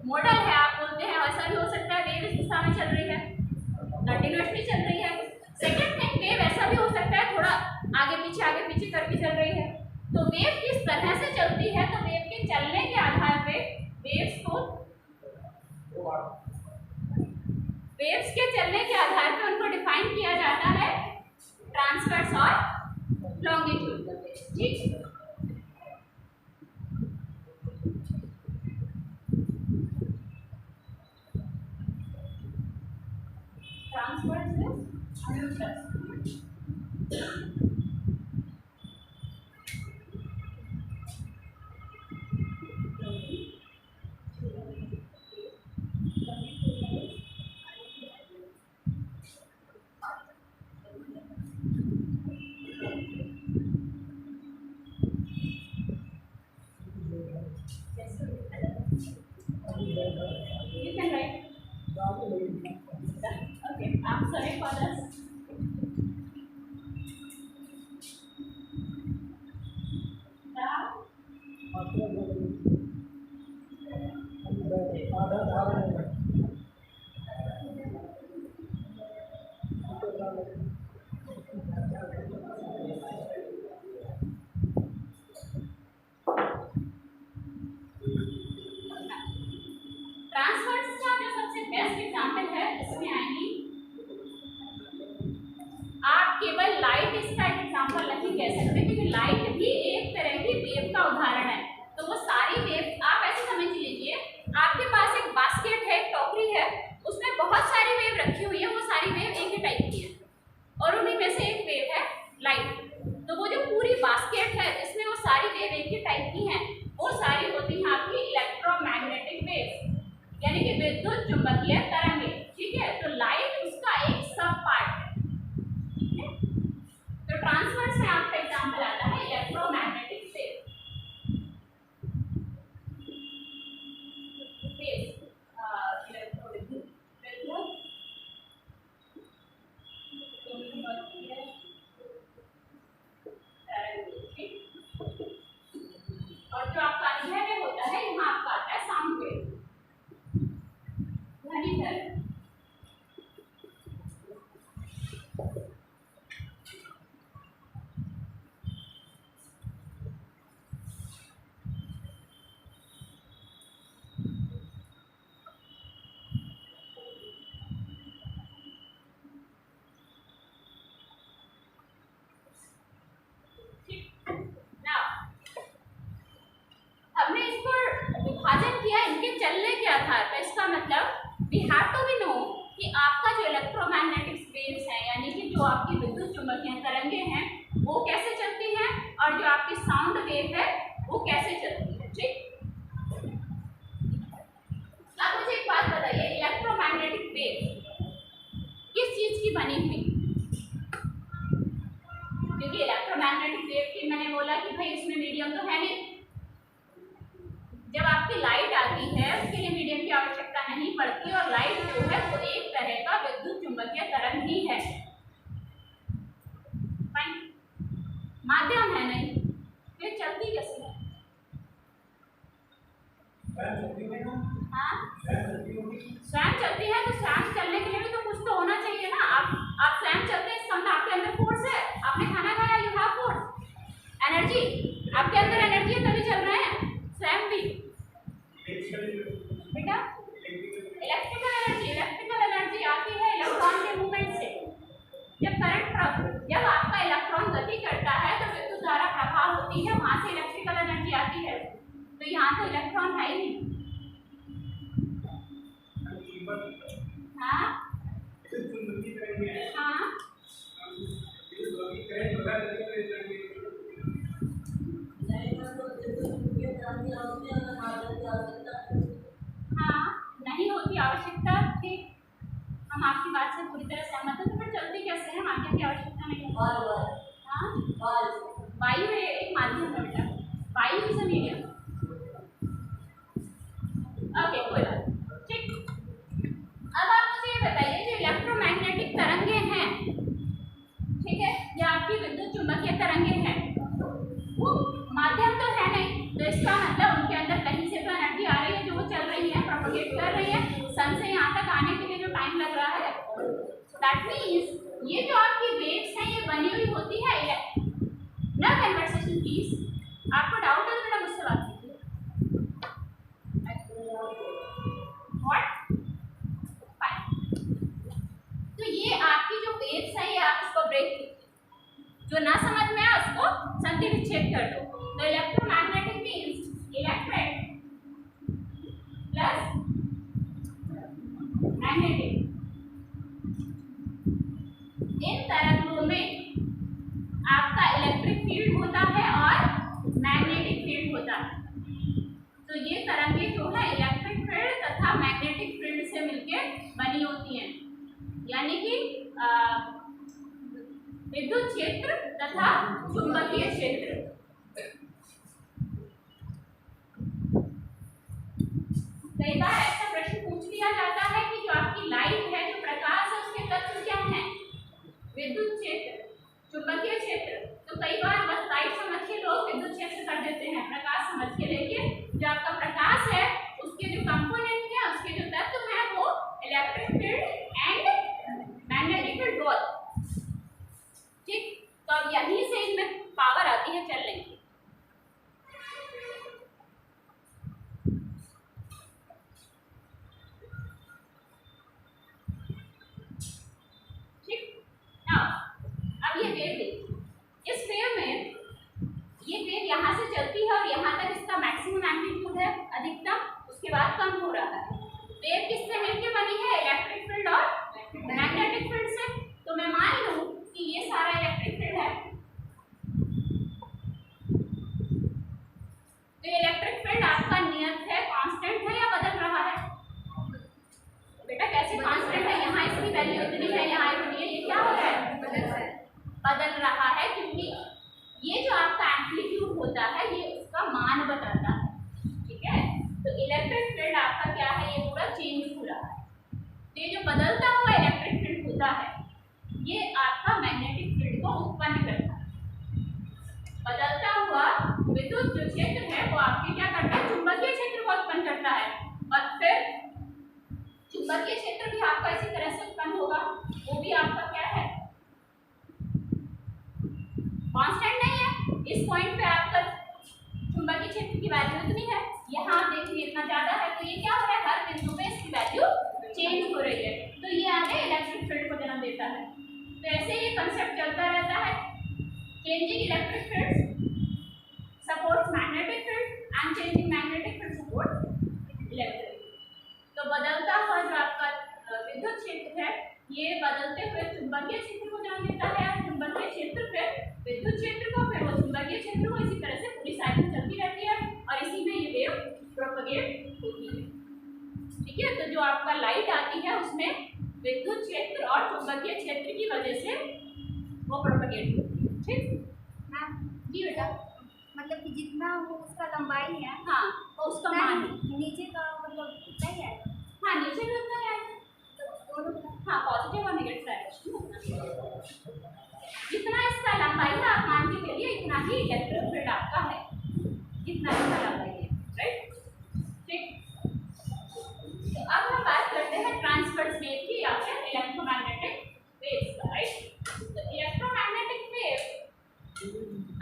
Speaker 1: मॉडल है, आप बोलते हैं ऐसा भी हो सकता है वेव इस दिशा में चल रही है, कंटिन्यूअसली चल रही है। सेकंड थिंग, वेव ऐसा भी हो सकता है थोड़ा आगे पीछे करके चल रही है। तो वेव किस तरह से चलती है, तो वेव के चलने के आधार पे वेव्स के चलने के आधार पे उनको डिफाइन किया जाता है ट्रांसवर्स और लॉन्गिट्यूडनल वेव्स। ठीक, transverse you can write. Okay, I'm sorry for this. Transverse का जो सबसे बेस्ट एग्जांपल है इसमें आएंगी, आप केवल लाइट इसका एग्जांपल नहीं कह सकते, क्योंकि लाइट भी एक तरह की वेव का उदाहरण है। तो वो सारी वेव आप ऐसे समझ लीजिए, आपके पास एक बास्केट है, एक टोकरी है, उसमें बहुत सारी वेव रखी हुई है, वो सारी वेव एक ही टाइप की है, और उन्हीं में से एक वेव है लाइट। तो वो जो पूरी बास्केट है इसमें वो सारी वेव एक ही टाइप की हैं, वो सारी होती हैं आपकी इलेक्ट्रोमैग्नेटिक वेव, यानी कि विद्युत चुंबकीय तरंगें। ठीक है, तो लाइट उसका एक सब पार्ट है। ठीक है, तो ट्रांसवर्स में आपका एग्जांपल आता है इलेक्ट्रोमैग्नेटिक वेव। और जो आपका अनुभव में होता है, यहाँ आपका आता है साउंड वेव, ध्वनि तरंग। हमने इसको विभाजन किया इनके चलने के आधार पर। इसका मतलब we have to be know कि आपका जो इलेक्ट्रोमैग्नेटिक वेव्स है, यानी कि जो आपकी विद्युत चुंबकीय तरंगें हैं, वो कैसे चलती हैं, और जो आपकी साउंड वेव है वो कैसे चलती है। ठीक, अब मुझे एक बात बताइए, इलेक्ट्रोमैग्नेटिक वेव किस चीज की बनी हुई? क्योंकि इलेक्ट्रोमैग्नेटिक वेव की मैंने बोला कि भाई इसमें मीडियम तो है नहीं। जब आपकी लाइट आती जाती है उसके लिए मीडियम की आवश्यकता नहीं पड़ती, और लाइट जो है वो एक तरह का विद्युत चुंबकीय तरंग ही है। फाइन, माध्यम है नहीं, फिर चलती कैसे है? हाँ, स्वयं चलती है, तो स्वयं चलने के लिए भी तो कुछ तो होना चाहिए ना। आप स्वयं चलते हैं, इसका मतलब आपके अंदर फोर्स है, आपने खाना खाया, यू हैव फोर्स, एनर्जी, आपके अंदर एनर्जी है तभी चल रहे हैं स्वयं भी। बेटा इलेक्ट्रिकल एनर्जी आती है इलेक्ट्रॉन के मूवमेंट से। जब आपका इलेक्ट्रॉन गति करता है तो विद्युत धारा प्रवाह होती है, वहां से इलेक्ट्रिकल एनर्जी आती है। तो यहाँ तो इलेक्ट्रॉन है ही नहीं। हाँ हाँ, हाँ नहीं होती आवश्यकता, ठीक, हम आपकी बात से पूरी तरह सहमत हैं। तो फिर चलती कैसे है? माध्यम की आवश्यकता नहीं है। हाँ, वायु एक माध्यम है बेटा, वायु इज अ मीडियम। ओके, कोई बात ठीक। अब आप मुझे ये बताइए, जो इलेक्ट्रोमैग्नेटिक तरंगे हैं, ठीक है, या आपकी विद्युत चुंबकीय तरंगे हैं, वो माध्यम तो है नहीं, तो इसका मतलब उनके अंदर कहीं से तो एनर्जी आ रही है जो वो चल रही है, प्रोपगेट कर रही है। सन से यहाँ तक आने के लिए जो टाइम लग रहा है, दैट मीन्स ये जो आपकी वेव्स हैं ये बनी हुई होती है ना। कन्वर्सेशन प्लीज, आपको डाउट है तो बेटा मुझसे बात कीजिए। व्हाट? तो ये आपकी जो वेव्स है, ये आप इसको ब्रेक कीजिए, जो ना समझ में आए उसको संधि विच्छेद कर दो। तो electromagnetic means electric plus magnetic. इन तरंगों में आपका इलेक्ट्रिक फील्ड होता है और मैग्नेटिक फील्ड होता है। तो ये तरंगे जो है इलेक्ट्रिक फील्ड तथा मैग्नेटिक फील्ड से मिलकर बनी होती हैं, यानी कि विद्युत क्षेत्र तथा चुंबकीय क्षेत्र। कई बार ऐसा प्रश्न पूछ लिया जाता है कि जो आपकी लाइट है, जो प्रकाश है, उसके तत्व क्या हैं? विद्युत क्षेत्र, चुंबकीय क्षेत्र। तो कई बार बस लाइट समझ के लोग विद्युत क्षेत्र कर देते हैं, प्रकाश समझ के। लेकिन जो आपका प्रकाश है उसके जो कंपोनेंट है, उसके जो तत्व है, वो electric field and magnetic field both, ठीक। तो अब यहीं से इनमें पावर आती है चलने की। अब ये वेव देखिए, इस वेव में ये वेव यहाँ से चलती है और यहाँ तक इसका मैक्सिमम एम्पलीट्यूड है, अधिकतम, उसके बाद कम हो रहा है। वेव किससे मिलकर बनी है? इलेक्ट्रिक फील्ड और मैग्नेटिक फील्ड से। तो मैं मान लूँ कि ये सारा इलेक्ट्रिक फील्ड है, तो इलेक्ट्रिक फील्ड आपका नियत है, कांस्टेंट है या बदल रहा है? बेटा कैसे कांस्टेंट है? यहाँ इसकी वैल्यू इतनी है, यहाँ इतनी है, ये क्या हो रहा है? बदल रहा है, क्योंकि ये जो आपका एम्पलीट्यूड होता है ये उसका मान बताता है, ठीक है। तो इलेक्ट्रिक फील्ड आपका क्या है? ये पूरा चेंज हो रहा है। तो ये जो बदलता हुआ इलेक्ट्रिक फील्ड होता है, ये आपका मैग्नेटिक फील्ड को उत्पन्न करता है। बदलता हुआ विद्युत जो क्षेत्र है वो आपके क्या करता है? चुंबकीय क्षेत्र को उत्पन्न करता है, और फिर चुंबकीय क्षेत्र भी आपका इसी तरह से उत्पन्न होगा। वो भी आपका क्या है? कांस्टेंट नहीं है। इस पॉइंट पे आपका चुंबकीय क्षेत्र की वैल्यू इतनी है, यहाँ आप देखिए इतना ज्यादा है, तो ये क्या हो रहा है? हर बिंदु पे इसकी वैल्यू चेंज हो रही है, तो ये आगे इलेक्ट्रिक फील्ड को जन्म देता है। तो ऐसे ये कंसेप्ट चलता रहता है। Changing electric field supports magnetic field and changing magnetic field supports electric. तो बदलता हुआ जो आपका विद्युत क्षेत्र है, ये बदलते हुए चुंबकीय क्षेत्र को जन्म देता है, और चुंबकीय क्षेत्र फिर विद्युत क्षेत्र को, फिर वो चुंबकीय क्षेत्र को, इसी तरह से पूरी साइकिल चलती रहती है, और इसी में ये वेव प्रोपगेट होती है, ठीक है। तो जो आपका लाइट आती है उसमें विद्युत क्षेत्र और चुंबकीय क्षेत्र की वजह से वो प्रोपगेट होती है, ठीक। जी बेटा,
Speaker 4: मतलब कि जितना वो उसका लंबाई है,
Speaker 1: हाँ, तो उसका मान
Speaker 4: नीचे का
Speaker 1: जितना इसका लंबाई है आप मान के चलिए इतना ही इलेक्ट्रिक फील्ड आपका है, इतना इसका लंबाई है, राइट। ठीक, तो अब हम बात करते हैं ट्रांसवर्स वेव की या फिर इलेक्ट्रोमैग्नेटिक वेव्स का, राइट। तो इलेक्ट्रोमैग्नेटिक वेव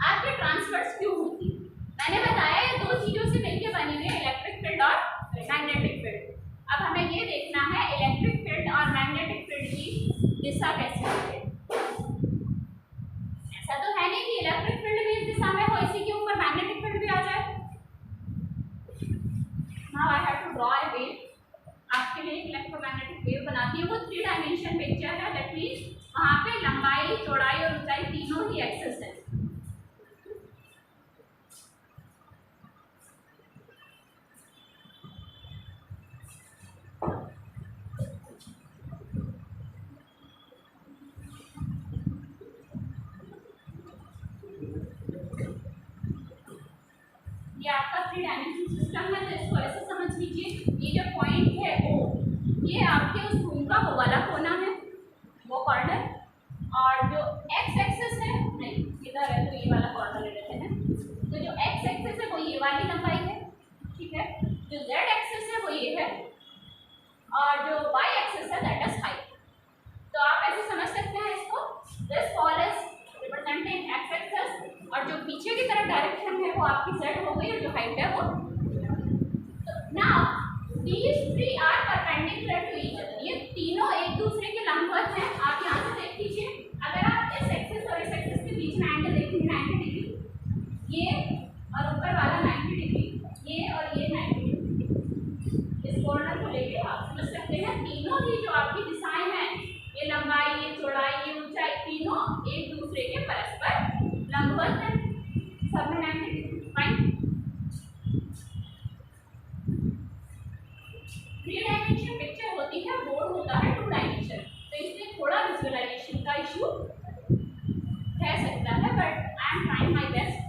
Speaker 1: आपके ट्रांसवर्स क्यों होती है? मैंने बताया ये दो चीजों से मिलकर बनी हुई है, इलेक्ट्रिक फील्ड और मैग्नेटिक फील्ड। अब हमें ये देखना है इलेक्ट्रिक फील्ड और मैग्नेटिक फील्ड की दिशा कैसे होती है। ऐसा तो है नहीं कि इलेक्ट्रिक फील्ड भी इस दिशा में हो, इसी के ऊपर मैग्नेटिक फील्ड भी आ जाए। Now I have to draw a wave. आपके लिए एक इलेक्ट्रोमैग्नेटिक वेव बनाती हूँ, वो 3 डायमेंशन पिक्चर है। दैट मींस वहां पे लंबाई, चौड़ाई और ऊंचाई तीनों ही एक्सेस है। ये आपका 3 डायमेंशन सिस्टम है, तो इसको ऐसे समझ लीजिए, ये जो पॉइंट है O, ये आपके उस घूम का वो वाला कोना है, वो कॉर्नर, और जो x एक्सिस है, नहीं इधर है तो ये वाला कॉर्नर ले लेते हैं। तो जो x एक्सिस है वो ये वाली लंबाई है, ठीक है। जो z एक्सिस है वो ये है, और जो y एक्सिस है दैट इज हाइट। तो आप ऐसे समझ सकते हैं इसको, this ball is representing x axis, और जो पीछे की तरफ डायरेक्शन है वो आपकी z हो गई, और जो हाइट है वो। Now these three are perpendicular to each other, ये तीनों एक दूसरे के लंबवत हैं। आप यहाँ से देख लीजिए, अगर आप इस एक्सिस और इस एक्सिस के बीच में एंगल देखेंगे 90 डिग्री, ये और ऊपर वाला 90 डिग्री, ये और ये 90 डिग्री, इस कॉर्नर को लेके आप समझ सकते हैं तीनों ही जो आपकी दिशाएं हैं, ये लंबाई, ये चौड़ाई, ये ऊंचाई, तीनों एक दूसरे के परस्पर लंबवत है, सब में 90 डिग्री। फाइन। 3 डायमेंशन पिक्चर होती है, बोर्ड होता है 2 डायमेंशन, तो इसमें थोड़ा विजुअलाइजेशन का इशू रह सकता है, but I am trying my best.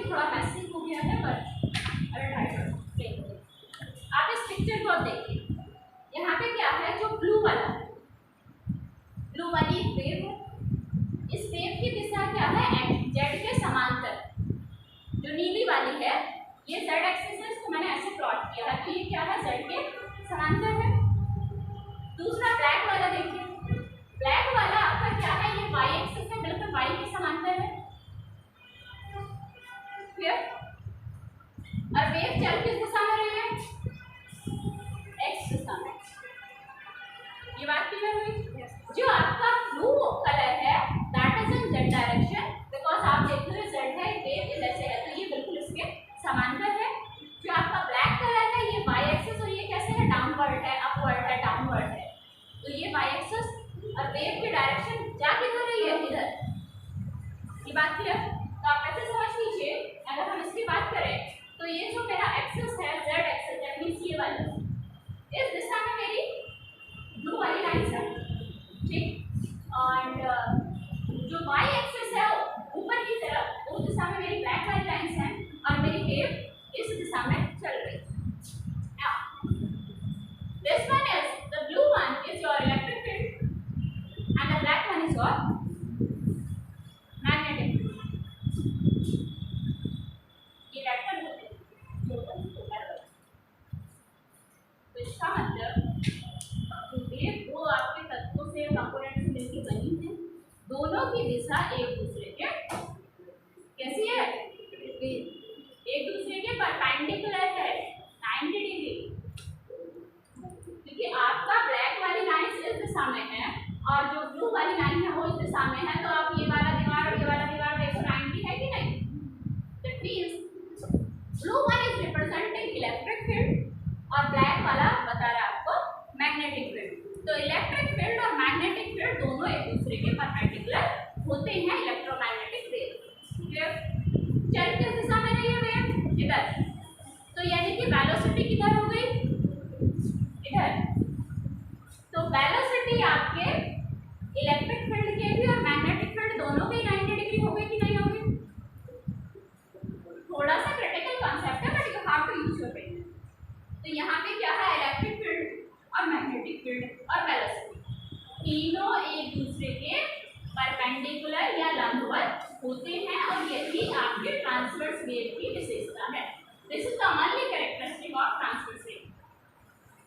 Speaker 1: थोड़ा मैसी हो गया है, बट अरे आप इस पिक्चर को देखिए, यहाँ पे क्या है, जो ब्लू वाली वेव है, इस वेव की दिशा क्या है, जेड के समांतर। जो नीली वाली है ये जेड एक्सिस है, इसको मैंने ऐसे प्लॉट किया है, तो ये क्या है, जेड के समांतर है। दूसरा ब्लैक वाला देखिए, ब्लैक वाला आपका क्या है, ये वाई एक्सिस है, बिल्कुल वाई के समांतर है। और वेव चल किस दिशा में रही है, एक्स दिशा में। ये बात क्लियर हुई। जो आपका ब्लू कलर है that is in Z direction, because आप देख रहे हो जेड है, वेव इधर से है, तो ये बिल्कुल इसके समांतर है। जो आपका ब्लैक कलर है ये वाई एक्सिस, और ये कैसे है, डाउनवर्ड है, अपवर्ड है, डाउनवर्ड है, तो ये वाई एक्सिस, और वेव की डायरेक्शन जा किधर रही है, इधर। ये बात क्लियर। तो आप ऐसे समझ लीजिए, अगर हम इसके इधर। तो यानी कि वेलोसिटी किधर हो गई, इधर। तो वेलोसिटी आपके इलेक्ट्रिक फील्ड के भी और मैग्नेटिक फील्ड दोनों के 90 डिग्री हो गई कि नहीं हो गई? थोड़ा सा क्रिटिकल कॉन्सेप्ट है but you have to use your brain. तो यहाँ पे क्या है, इलेक्ट्रिक फील्ड और मैग्नेटिक फील्ड और वेलोसिटी तीनों एक दूसरे के परपेंडिकुलर या लंबवत होते हैं और यही आपके ट्रांसवर्स वेव की विशेषता है। This is the only characteristic of transverse wave.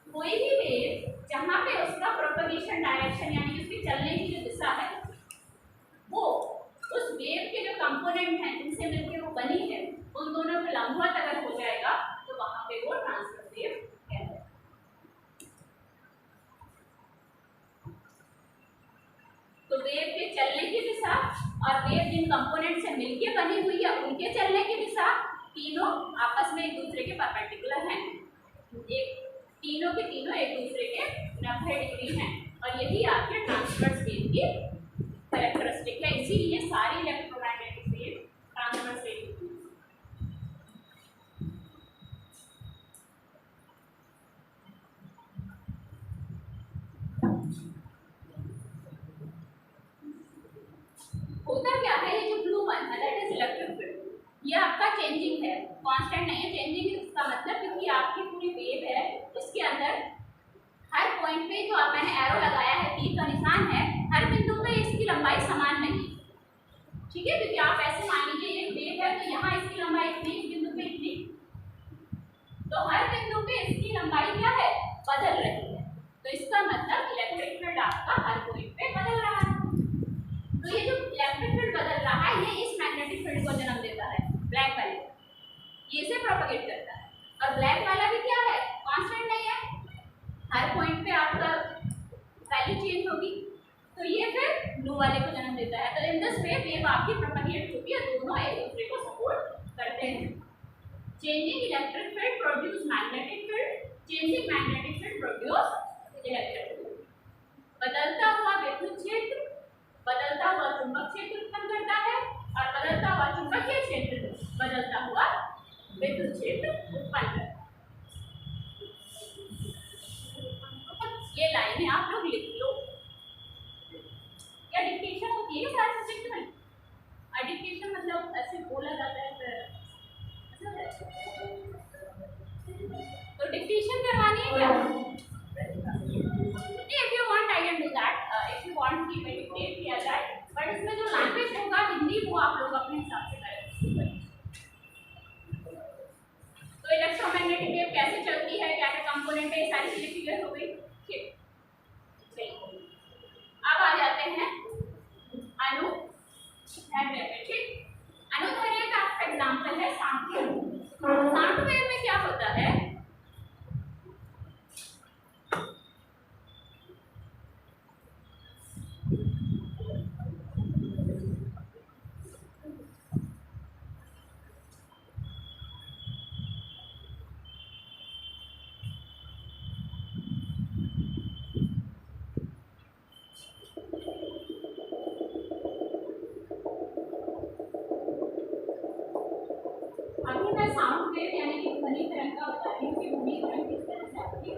Speaker 1: कोई भी वेव जहाँ पे उसका प्रोपगेशन डायरेक्शन यानी उसके चलने की जो दिशा है वो उस वेव के जो कंपोनेंट हैं जिनसे मिलकर वो बनी है उन दोनों के लंबवत अगर हो जाएगा तो वहाँ पे वो ट्रांसवर्स वेव है। तो वेव के चलने की दिशा और वेव जिन कंपोनेंट से मिलके बनी हुई है उनके चलने की दिशा तीनों आपस में एक दूसरे के परपेंडिकुलर हैं। तीनों के तीनों एक दूसरे के 90 डिग्री हैं और यही आपके ट्रांसवर्स वेव की कैरेक्टरिस्टिक है। इसीलिए सारी इलेक्ट्रोमैग्नेटिक वेव ट्रांसवर्स वेव होती है। होता क्या है, ये जो ब्लू वन है दैट इज इलेक्ट्रिक फील्ड, ये आपका चेंजिंग है, कांस्टेंट नहीं है। चेंजिंग इसका मतलब क्योंकि आपकी पूरी वेव है इसके अंदर हर पॉइंट पे जो मैंने एरो लगाया है, तीर का निशान है, हर बिंदु पे इसकी लंबाई समान नहीं, ठीक है। क्योंकि आप ऐसे मान लीजिए ये वेव है तो यहाँ इसकी लंबाई इतनी, इस बिंदु पे इतनी, तो हर बिंदु पे इसकी लंबाई क्या है, बदल रही है। तो इसका मतलब इलेक्ट्रिक फील्ड आपका हर पॉइंट पे बदल रहा है। तो ये जो इलेक्ट्रिक फील्ड बदल रहा है ये इस मैग्नेटिक फील्ड को जन्म देता है, ब्लैक वाले, ये इसे प्रोपगेट करता है। और ब्लैक वाला भी क्या है, कांस्टेंट नहीं है, हर पॉइंट पे आपका वैल्यू चेंज होगी, तो ये फिर ब्लू वाले को जन्म देता है। तो इन दिस वे वेव आपकी प्रोपगेट होती है, दोनों एक दूसरे को सपोर्ट करते हैं। Changing electric field produce magnetic field, changing magnetic field produce electric field. बदलता हुआ विद्युत क्षेत्र बदलता हुआ चुंबक क्षेत्र उत्पन्न करता है और बदलता हुआ चुंबकीय क्षेत्र बदलता हुआ विद्युत क्षेत्र उत्पन्न करता है। ये लाइनें आप लोग लिख लो। क्या डिक्टेशन होती है सारे सब्जेक्ट में? डिक्टेशन मतलब ऐसे बोला जाता है तो डिक्टेशन करवानी है क्या? If you want, I can do that. If you want कि मैं डिक्टेट किया जाए, बट इसमें जो लैंग्वेज होगा हिंदी वो आप लोग अपने हिसाब से करें। तो इलेक्ट्रोमैग्नेटिक वेव कैसे चलती है, क्या क्या कंपोनेंट है, ये सारी चीजें क्लियर हो गई। ठीक, अब आ जाते हैं अनुदैर्ध्य पे। ठीक, अनुदैर्ध्य का एग्जाम्पल है साउंड वेव। साउंड वेव में क्या होता है, साउंड वेव यानी कि ध्वनि तरंग का बता रही हूँ कि ध्वनि तरंग किस तरह से आती है।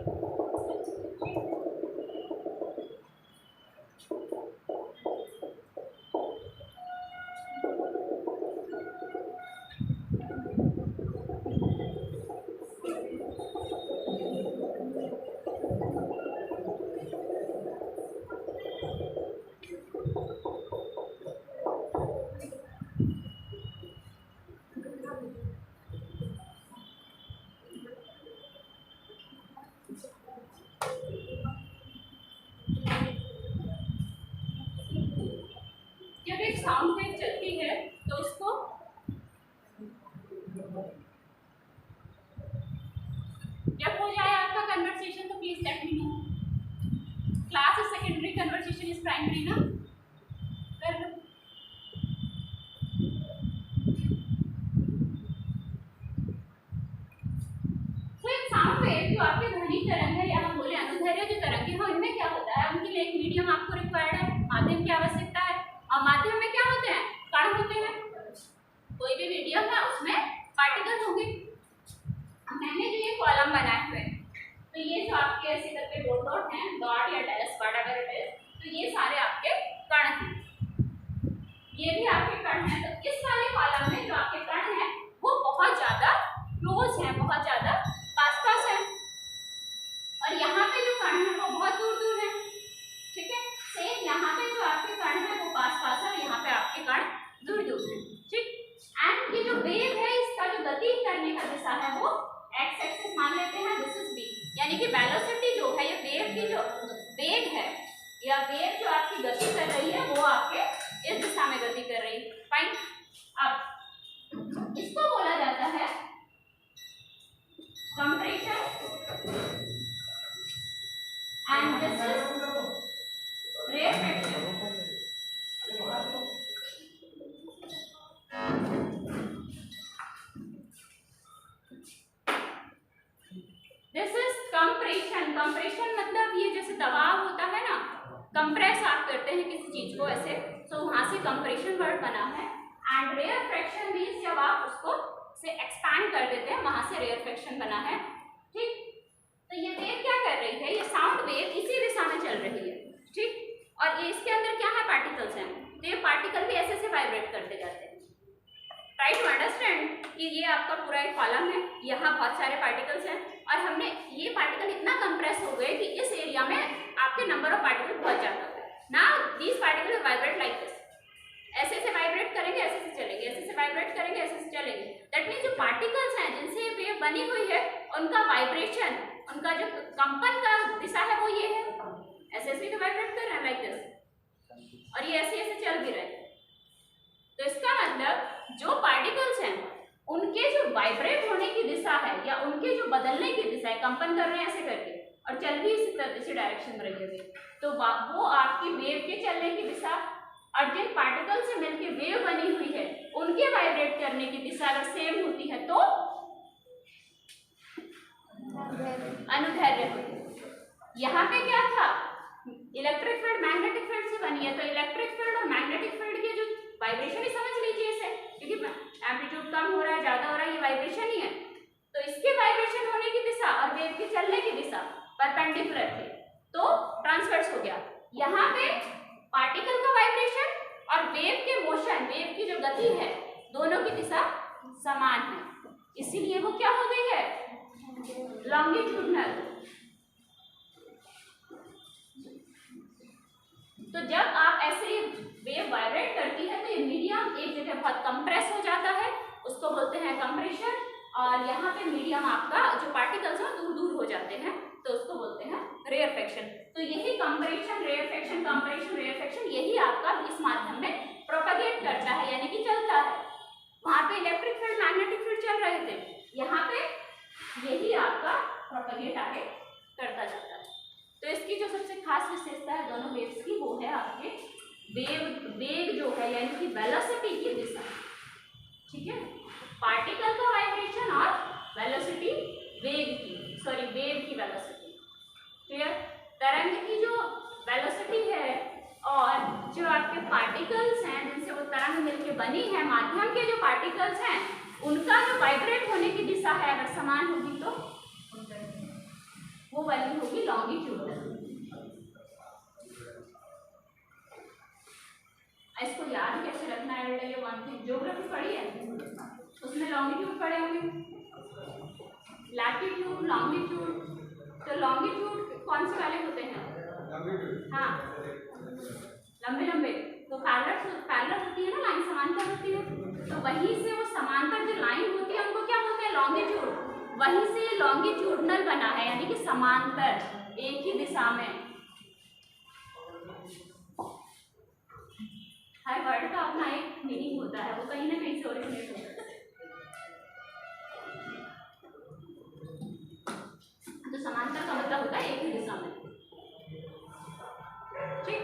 Speaker 1: जब एक साउंड वेव चलती है तो उसको जब हो जाए आपका कन्वर्सेशन तो please let me know. Class is secondary, conversation is primary ना, कर लो। तो एक साउंड वेव जो आपकी ध्वनि तरंग है या हम बोले अनुदैर्ध्य जो तरंगें हैं उनमें क्या होता है, उनके लिए एक मीडियम आपको रिक्वायर्ड है, माध्यम की आवश्यकता है। और माध्यम में क्या होते हैं, कण होते हैं। कोई भी मीडियम है उसमें पार्टिकल्स होंगे। कॉलम बनाए हुए हैं। तो ये जो आपके ऐसे करके डॉट डॉट हैं, डॉट या डैश व्हाटएवर इट इज, तो ये सारे आपके कण हैं, ये भी आपके कण हैं। तो इस वाले कॉलम में जो आपके कण हैं वो बहुत ज्यादा क्लोज हैं, बहुत ज्यादा पास पास है, और यहाँ पे जो कण है वो बहुत दूर दूर है। ठीक है, सेम यहाँ पे जो आपके कण है वो पास पास है, और यहाँ पे आपके कण दूर दूर है। ठीक, एंड ये जो वेव है इसका जो गति करने का दिशा है वो एक्स एक्सिस मान लेते हैं, दिस इज बी, यानी कि वेलोसिटी जो है, ये वेव की जो वेग है या वेव जो आपकी गति कर रही है वो आपके इस दिशा में गति कर रही है। फाइन, अब इसको बोला जाता है compression and this is refraction. This is compression. Compression मतलब ये जैसे दबाव होता है ना, कंप्रेस आप करते हैं किसी चीज को ऐसे, तो वहां से कंप्रेशन वर्ड बना है। एंड रेयरफेक्शन मींस जब आप उसको से एक्सपैंड कर देते हैं, वहां से रेयरफेक्शन बना है। ठीक, तो ये वेव क्या कर रही है, ये साउंड वेव इसी दिशा में चल रही है। ठीक, और ये इसके अंदर क्या है, पार्टिकल्स हैं, तो ये पार्टिकल भी ऐसे ऐसे वाइब्रेट करते जाते हैं। ट्राई टू अंडरस्टैंड कि ये आपका पूरा एक कॉलम है, यहाँ बहुत सारे पार्टिकल्स हैं, और हमने ये पार्टिकल इतना कंप्रेस हो गए कि इस एरिया में आपके नंबर ऑफ पार्टिकल बहुत ज्यादा है। Now these particle vibrate like this, ऐसे से वाइब्रेट करेंगे, ऐसे से चलेंगे, ऐसे से वाइब्रेट करेंगे, ऐसे से चलेंगे। दैट मीन्स जो पार्टिकल्स हैं जिनसे वेव बनी हुई है, उनका वाइब्रेशन, उनका जो कंपन का दिशा है वो ये है, ऐसे ऐसे तो वाइब्रेट कर रहे हैं लाइक दिस, और ये ऐसे ऐसे चल भी रहे हैं। तो इसका मतलब जो पार्टिकल्स हैं उनके जो वाइब्रेट होने की दिशा है या उनके जो बदलने की दिशा है, कंपन कर रहे हैं ऐसे करके और चल भी इसी डायरेक्शन में रही है, तो वो आपकी वेव के चलने की दिशा, और जिन पार्टिकल से मिलकर वेव बनी हुई है उनके वाइब्रेट करने की दिशा अगर सेम होती है तो अनुदैर्ध्य होती है। यहाँ पे क्या था, इलेक्ट्रिक फील्ड मैग्नेटिक फील्ड से बनी है, तो इलेक्ट्रिक फील्ड और मैग्नेटिक फील्ड के जो वाइब्रेशन ही समझ लीजिए इसे, क्योंकि एम्पलीट्यूड कम हो रहा है ज्यादा हो रहा है, ये वाइब्रेशन ही है। तो इसके वाइब्रेशन होने की दिशा और वेव के चलने की दिशा परपेंडिकुलर थे, तो ट्रांसवर्स हो गया। यहाँ पे पार्टिकल का वाइब्रेशन और वेव के मोशन, वेव की जो गति है, दोनों की दिशा समान है, इसीलिए वो क्या हो गई है, लॉन्गिट्यूडनल। तो जब आप ऐसे वेव वाइब्रेट करती है तो ये मीडियम एक जगह बहुत कंप्रेस हो जाता है, उसको बोलते हैं कंप्रेशन, और यहाँ पे मीडियम आपका जो पार्टिकल्स हैं दूर दूर हो जाते हैं, तो उसको बोलते हैं रेयरफेक्शन। तो यही कंप्रेशन रेयरफेक्शन, कंप्रेशन रेयरफेक्शन, यही आपका इस माध्यम में प्रोपेगेट करता है, यानी कि चलता है। वहाँ पे इलेक्ट्रिक फील्ड मैग्नेटिक फील्ड चल रहे थे, यहाँ पे यही आपका प्रोपेगेट आगे करता जाता है। तो इसकी जो सबसे खास विशेषता है दोनों वेव्स की, वो है आपके वेग जो है, यानी कि वेलोसिटी की दिशा। ठीक है, पार्टिकल का वाइब्रेशन और वेलोसिटी वेग की, सॉरी वेव की वेलोसिटी। क्लियर, तरंग की जो वेलोसिटी है और जो आपके पार्टिकल्स हैं जिनसे वो तरंग मिलके बनी है, माध्यम के जो पार्टिकल्स हैं उनका जो वाइब्रेट होने की दिशा है अगर समान होगी तो वो वैल्यू होगी लॉन्गिट्यूडनल। इसको याद कैसे रखना है बेटा, ये वन थिंग ज्योग्राफी पढ़ी है, उसमें लॉन्गिट्यूड पढ़े होंगे, लैटिट्यूड लॉन्गिट्यूड। तो लॉन्गिट्यूड कौन से वाले होते हैं, हाँ लंबे लंबे, तो पैरेलल होती है ना, लाइन समांतर होती है, तो वहीं से वो समांतर जो लाइन होती है उनको क्या बोलते हैं, लॉन्गिट्यूड। वहीं से लॉन्गिट्यूडनल बना है, यानी कि समांतर एक ही दिशा में। हर वर्ड का अपना एक मीनिंग होता है, वो कहीं ना कहीं से ओरिजिनेट होता है। तो समांतर का मतलब होता है एक ही दिशा में। ठीक,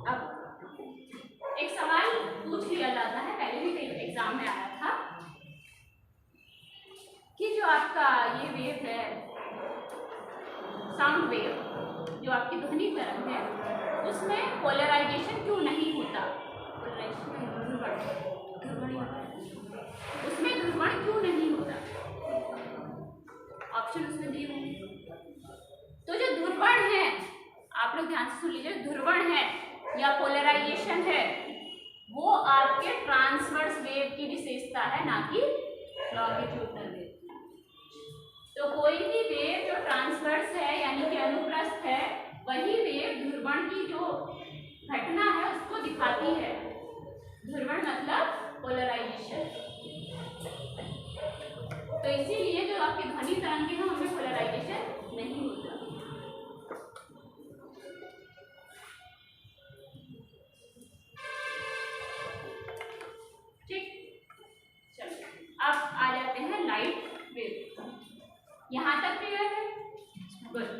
Speaker 1: अब एक सवाल पूछ लिया जाता है, पहले भी कई एग्जाम में आया था कि जो आपका ये वेव है, साउंड वेव, जो आपकी ध्वनि तरंग है, उसमें पोलराइजेशन क्यों नहीं होता, पोलराइजेशन उसमें ट्रांसवर्स वेव की विशेषता है, ना कि लॉन्गिट्यूडनल वेव। तो कोई भी वेव जो ट्रांसवर्स है यानी कि अनुप्रस्थ है, वही वेव ध्रुवण की जो घटना है उसको दिखाती है। ध्रुवण मतलब पोलराइजेशन। तो इसीलिए जो आपके ध्वनि तरंगे हैं उनमें पोलराइजेशन नहीं होता। ठीक, चलो अब आ जाते हैं लाइट वेव। यहाँ तक क्लियर है? गुड।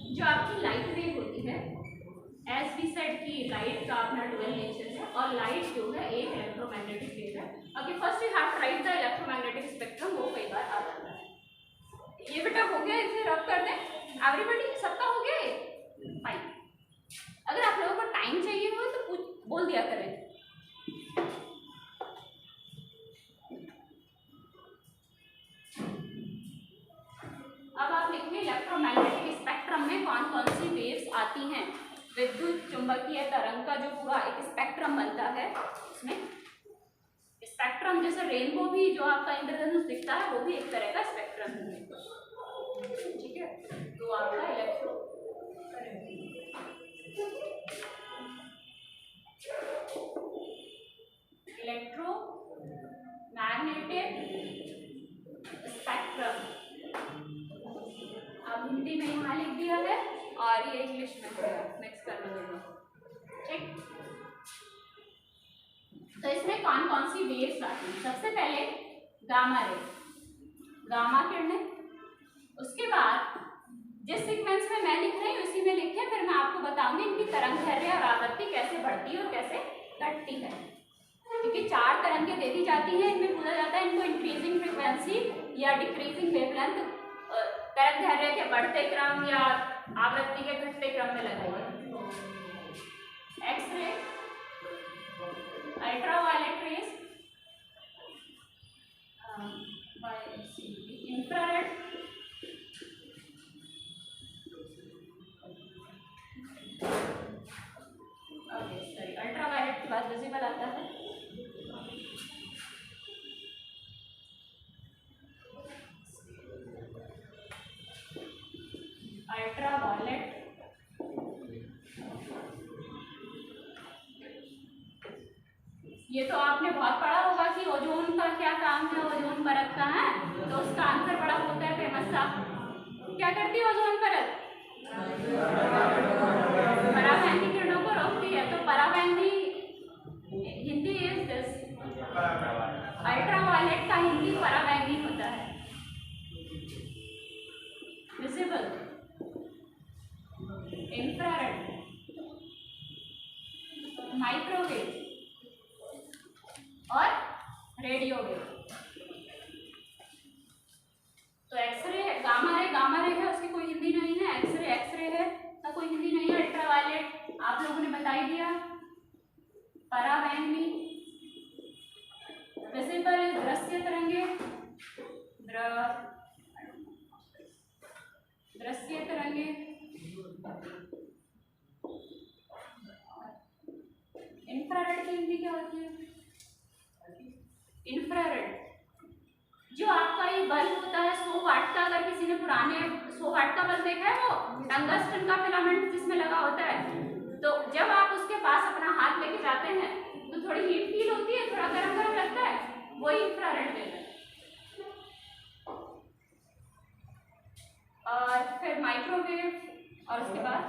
Speaker 1: जो आपकी लाइट वेव होती है, एज वी सेड कि लाइट का अपना डुअल नेचर है और लाइट जो है एक इलेक्ट्रोमैग्नेटिक वेव है। Okay, first you have to write the electromagnetic spectrum, वो कई बार आ जाता है। ये बेटा हो गया, इसे रब कर दें। एवरीबॉडी सबका हो गया ये? फाइन। अगर आप लोगों को टाइम चाहिए हो तो कुछ बोल दिया करें। अब आप लिखिए इलेक्ट्रोमैग्नेटिक स्पेक्ट्रम में कौन कौन सी वेव्स आती हैं। विद्युत चुंबकीय तरंग का जो पूरा एक स्पेक्ट्रम बनता है, उसमें स्पेक्ट्रम जैसे रेनबो भी जो आपका इंद्रधनुष दिखता है वो भी एक तरह का स्पेक्ट्रम है। ठीक है, तो आपका इलेक्ट्रो मैग्नेटिक स्पेक्ट्रम अब हिंदी में यहाँ लिख दिया है और ये इंग्लिश में है, मिक्स कर लो। ठीक, तो इसमें कौन कौन सी वेव्स आती हैं? सबसे पहले गामा रे, गामा किरणें। उसके बाद जिस सीक्वेंस में मैं लिख रही हूँ उसी में लिखे, फिर मैं आपको बताऊंगी इनकी तरंगदैर्घ्य और आवृत्ति कैसे बढ़ती है और कैसे घटती है। क्योंकि 4 तरंगें दे दी जाती हैं, इनमें पूछा जाता है इनको इंक्रीजिंग फ्रीक्वेंसी या डिक्रीजिंग वेवलेंथ तरंगदैर्घ्य के बढ़ते क्रम या आवृत्ति के घटते क्रम में लगाइए। X ray, ultraviolet rays, infrared, ultraviolet के बाद विजिबल आता है। अल्ट्रावायलेट, ये तो आपने बहुत पढ़ा होगा कि ओजोन का क्या काम है, ओजोन परत का है, तो उसका आंसर बड़ा होता है फेमस सा। क्या करती है ओजोन परत? पराबैंगनी किरणों को रोकती है। तो पराबैंगनी हिंदी इज दिस, अल्ट्रावायलेट का हिंदी पराबैंगनी होता है। विजिबल, इंफ्रारेड, माइक्रोवेव और रेडियो वेव। तो एक्सरे, गामा रे है, उसकी कोई हिंदी नहीं है। एक्सरे है, उसका कोई हिंदी नहीं है। अल्ट्रावायलेट आप लोगों ने बता ही दिया। पराबैंगनी, विजिबल दृश्य तरंगे, दृश्य तरंगे, इंफ्रारेड की हिंदी क्या होती है? इंफ्रारेड जो आपका ये बल्ब होता है 100 वाट का, अगर किसी ने पुराने 100 वाट का बल्ब देखा है, वो टंगस्टन का फिलामेंट जिसमें लगा होता है, तो जब आप उसके पास अपना हाथ लेके जाते हैं तो थोड़ी हीट फील होती है, थोड़ा गर्म गर्म लगता है, वही इंफ्रारेड वेव है। और फिर माइक्रोवेव और उसके बाद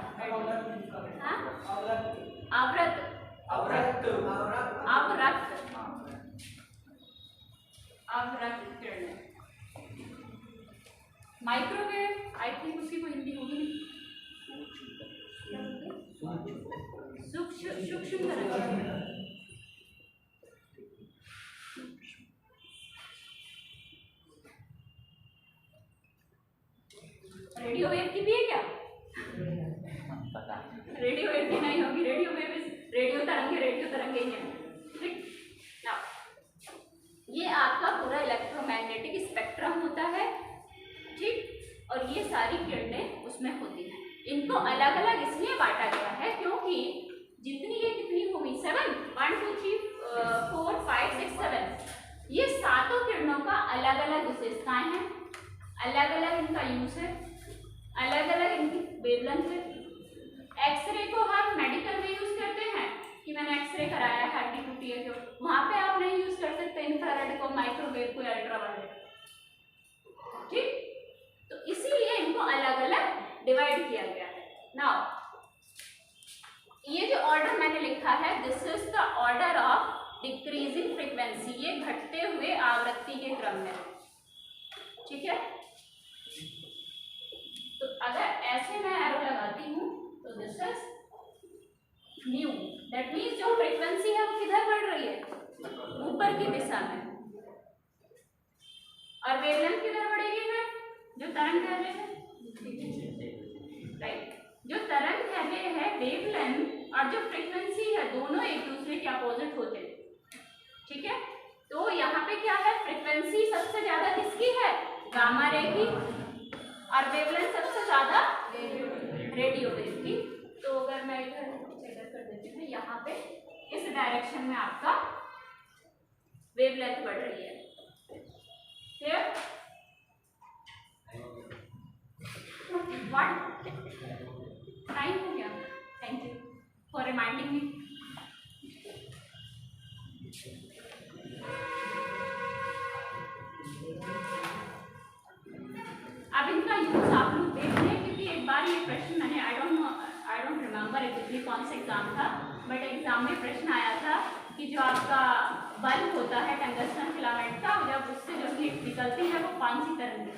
Speaker 1: आवृत किरणें। माइक्रोवेव आई थिंक उसकी कोई हिंदी होगी नहीं, सूक्ष्म तरंगें। रेडियो वेव की भी है क्या? रेडियो वेव की नहीं होगी। रेडियो वेव रेडियो तरंगे ही हैं। ठीक, ये आपका पूरा इलेक्ट्रोमैग्नेटिक स्पेक्ट्रम होता है। ठीक, और ये सारी किरणें उसमें होती हैं। इनको अलग अलग इसलिए बांटा गया है क्योंकि जितनी ये कितनी होगी 7 कोशिकाएं हैं, अलग अलग इनका यूज है, अलग अलग इनकी वेवलेंथ है। एक्सरे को हम मेडिकल में यूज करते हैं कि मैंने एक्सरे कराया है हड्डी टूटी है, तो वहां पे आप नहीं यूज कर सकते इंफ्रारेड को, माइक्रोवेव को, अल्ट्रावायलेट। ठीक, तो इसीलिए इनको अलग अलग डिवाइड किया गया है। नाउ ये जो ऑर्डर मैंने लिखा है, this is the order of decreasing frequency, ये घटते हुए आवृत्ति के क्रम में। ठीक है, तो अगर ऐसे मैं एरो लगाती हूँ तो this is new, that means जो फ्रीक्वेंसी है वो किधर बढ़ रही है, ऊपर की दिशा में। और वेवलेंथ किधर बढ़ेगी फिर, जो तरंग दैर्घ्य है, राइट, जो तरंग दैर्घ्य है, वेवलेंथ और जो फ्रीक्वेंसी है, दोनों एक दूसरे के अपोजिट होते हैं। ठीक है, तो यहाँ पे क्या है, फ्रीक्वेंसी सबसे ज्यादा किसकी है, गामा रे की, और वेवलेंथ सबसे ज्यादा रेडियो वेव की। तो अगर मैं इधर कर देती हूँ, यहाँ पे इस डायरेक्शन में आपका वेवलेंथ बढ़ रही है। क्लियर? व्हाट टाइम हो गया? Thank you for reminding me. अब इनका यूज आप लोग देख लें, क्योंकि एक बार ये प्रश्न मैंने आई डोंट रिमेम्बर एग्जैक्टली कौन सा एग्जाम था, बट एग्जाम में प्रश्न आया था कि जो आपका बल्ब होता है टंगस्टन फिलामेंट का, जब उससे जो हीट निकलती है वो कौन सी तरंग है,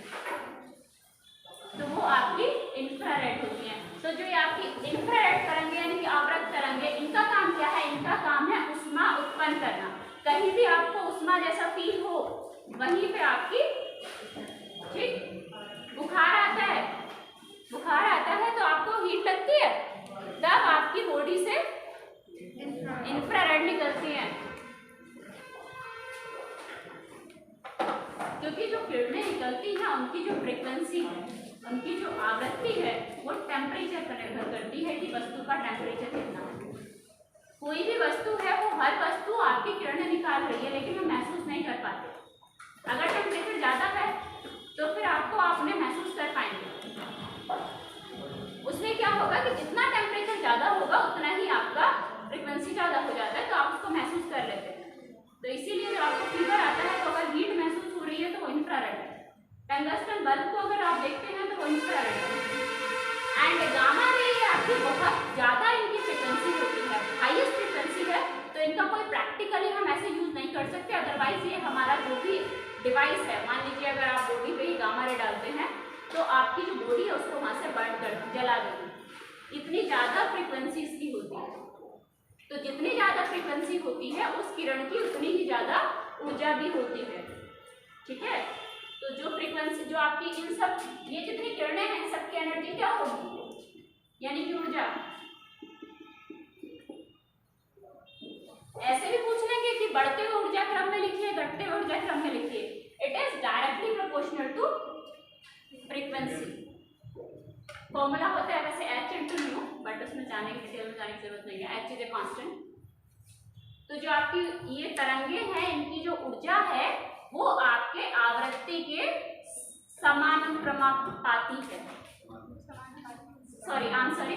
Speaker 1: तो वो आपकी इंफ्रारेड होती है। तो जो ये आपकी इंफ्रारेड तरंगे यानी कि आवृत तरंगे, इनका काम क्या है, इनका काम है ऊष्मा उत्पन्न करना। कहीं भी आपको ऊष्मा जैसा फील हो, वहीं पे आपकी, ठीक, बुखार आता है तो आपको हीट लगती है, तब आपकी बॉडी से इंफ्रारेड निकलती है, क्योंकि जो किरणें निकलती हैं उनकी जो फ्रीक्वेंसी है, उनकी जो आवृत्ति है, वो टेम्परेचर पर निर्भर करती है कि वस्तु का टेम्परेचर कितना है। कोई भी वस्तु है, वो हर वस्तु आपकी किरणें निकाल रही है, लेकिन हम महसूस नहीं कर पाते। अगर टेम्परेचर ज़्यादा है तो फिर आप में महसूस कर पाएंगे। उसमें क्या होगा कि जितना टेम्परेचर ज़्यादा होगा उतना ही आपका फ्रीक्वेंसी ज़्यादा हो जाता है, तो आप उसको महसूस कर लेते हैं। तो इसीलिए जब आपको फीवर आता है तो अगर हीट महसूस हो रही है तो वो इंफ्रारेड है। टंगस्टन बल्ब को अगर आप देखते हैं तो वो इंफ्रारेड है। एंड गामा रे आपकी बहुत ज़्यादा इनकी फ्रीक्वेंसी होती है, हाईएस्ट फ्रीक्वेंसी है, तो इनका कोई प्रैक्टिकली हम ऐसे यूज नहीं कर सकते। अदरवाइज ये हमारा जो भी डिवाइस है, मान लीजिए अगर आप बॉडी पे ही गामा रे डालते हैं तो आपकी जो बॉडी है उसको वहाँ से बर्न कर जला देगी। इतनी ज़्यादा फ्रीक्वेंसी इसकी होती है, तो जितनी ज़्यादा फ्रीक्वेंसी होती है उस किरण की उतनी ही ज़्यादा ऊर्जा भी होती है। ठीक है, तो जो फ्रीक्वेंसी जो आपकी इन सब ये जितनी किरणें हैं, सबकी एनर्जी क्या होगी, यानी कि ऊर्जा। ऐसे भी पूछ लेंगे कि बढ़ते हुए ऊर्जा क्रम में लिखिए, घटते हुए ऊर्जा क्रम में लिखिए। It is directly proportional to frequency. Formula होता है वैसे एच इंटू न्यू, बट उसमें जाने की डिटेल में जाने की जरूरत नहीं है, एच इज ए कांस्टेंट। तो जो आपकी ये तरंगे हैं, इनकी जो ऊर्जा है वो आपके आवृत्ति के समानुपाती है,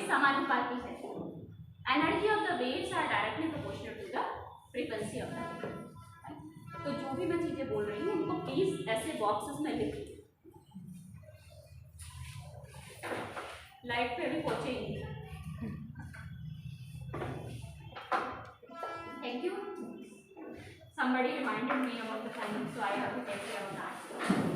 Speaker 1: समानुपाती है। Energy of the waves are directly proportional to the frequency of the wave. तो जो भी मैं चीजें बोल रही हूँ उनको प्लीज ऐसे बॉक्सेस में लिखिए। लाइट पे भी पहुंचेगी। Thank you. Somebody reminded me about the timing, so I have to take care of that.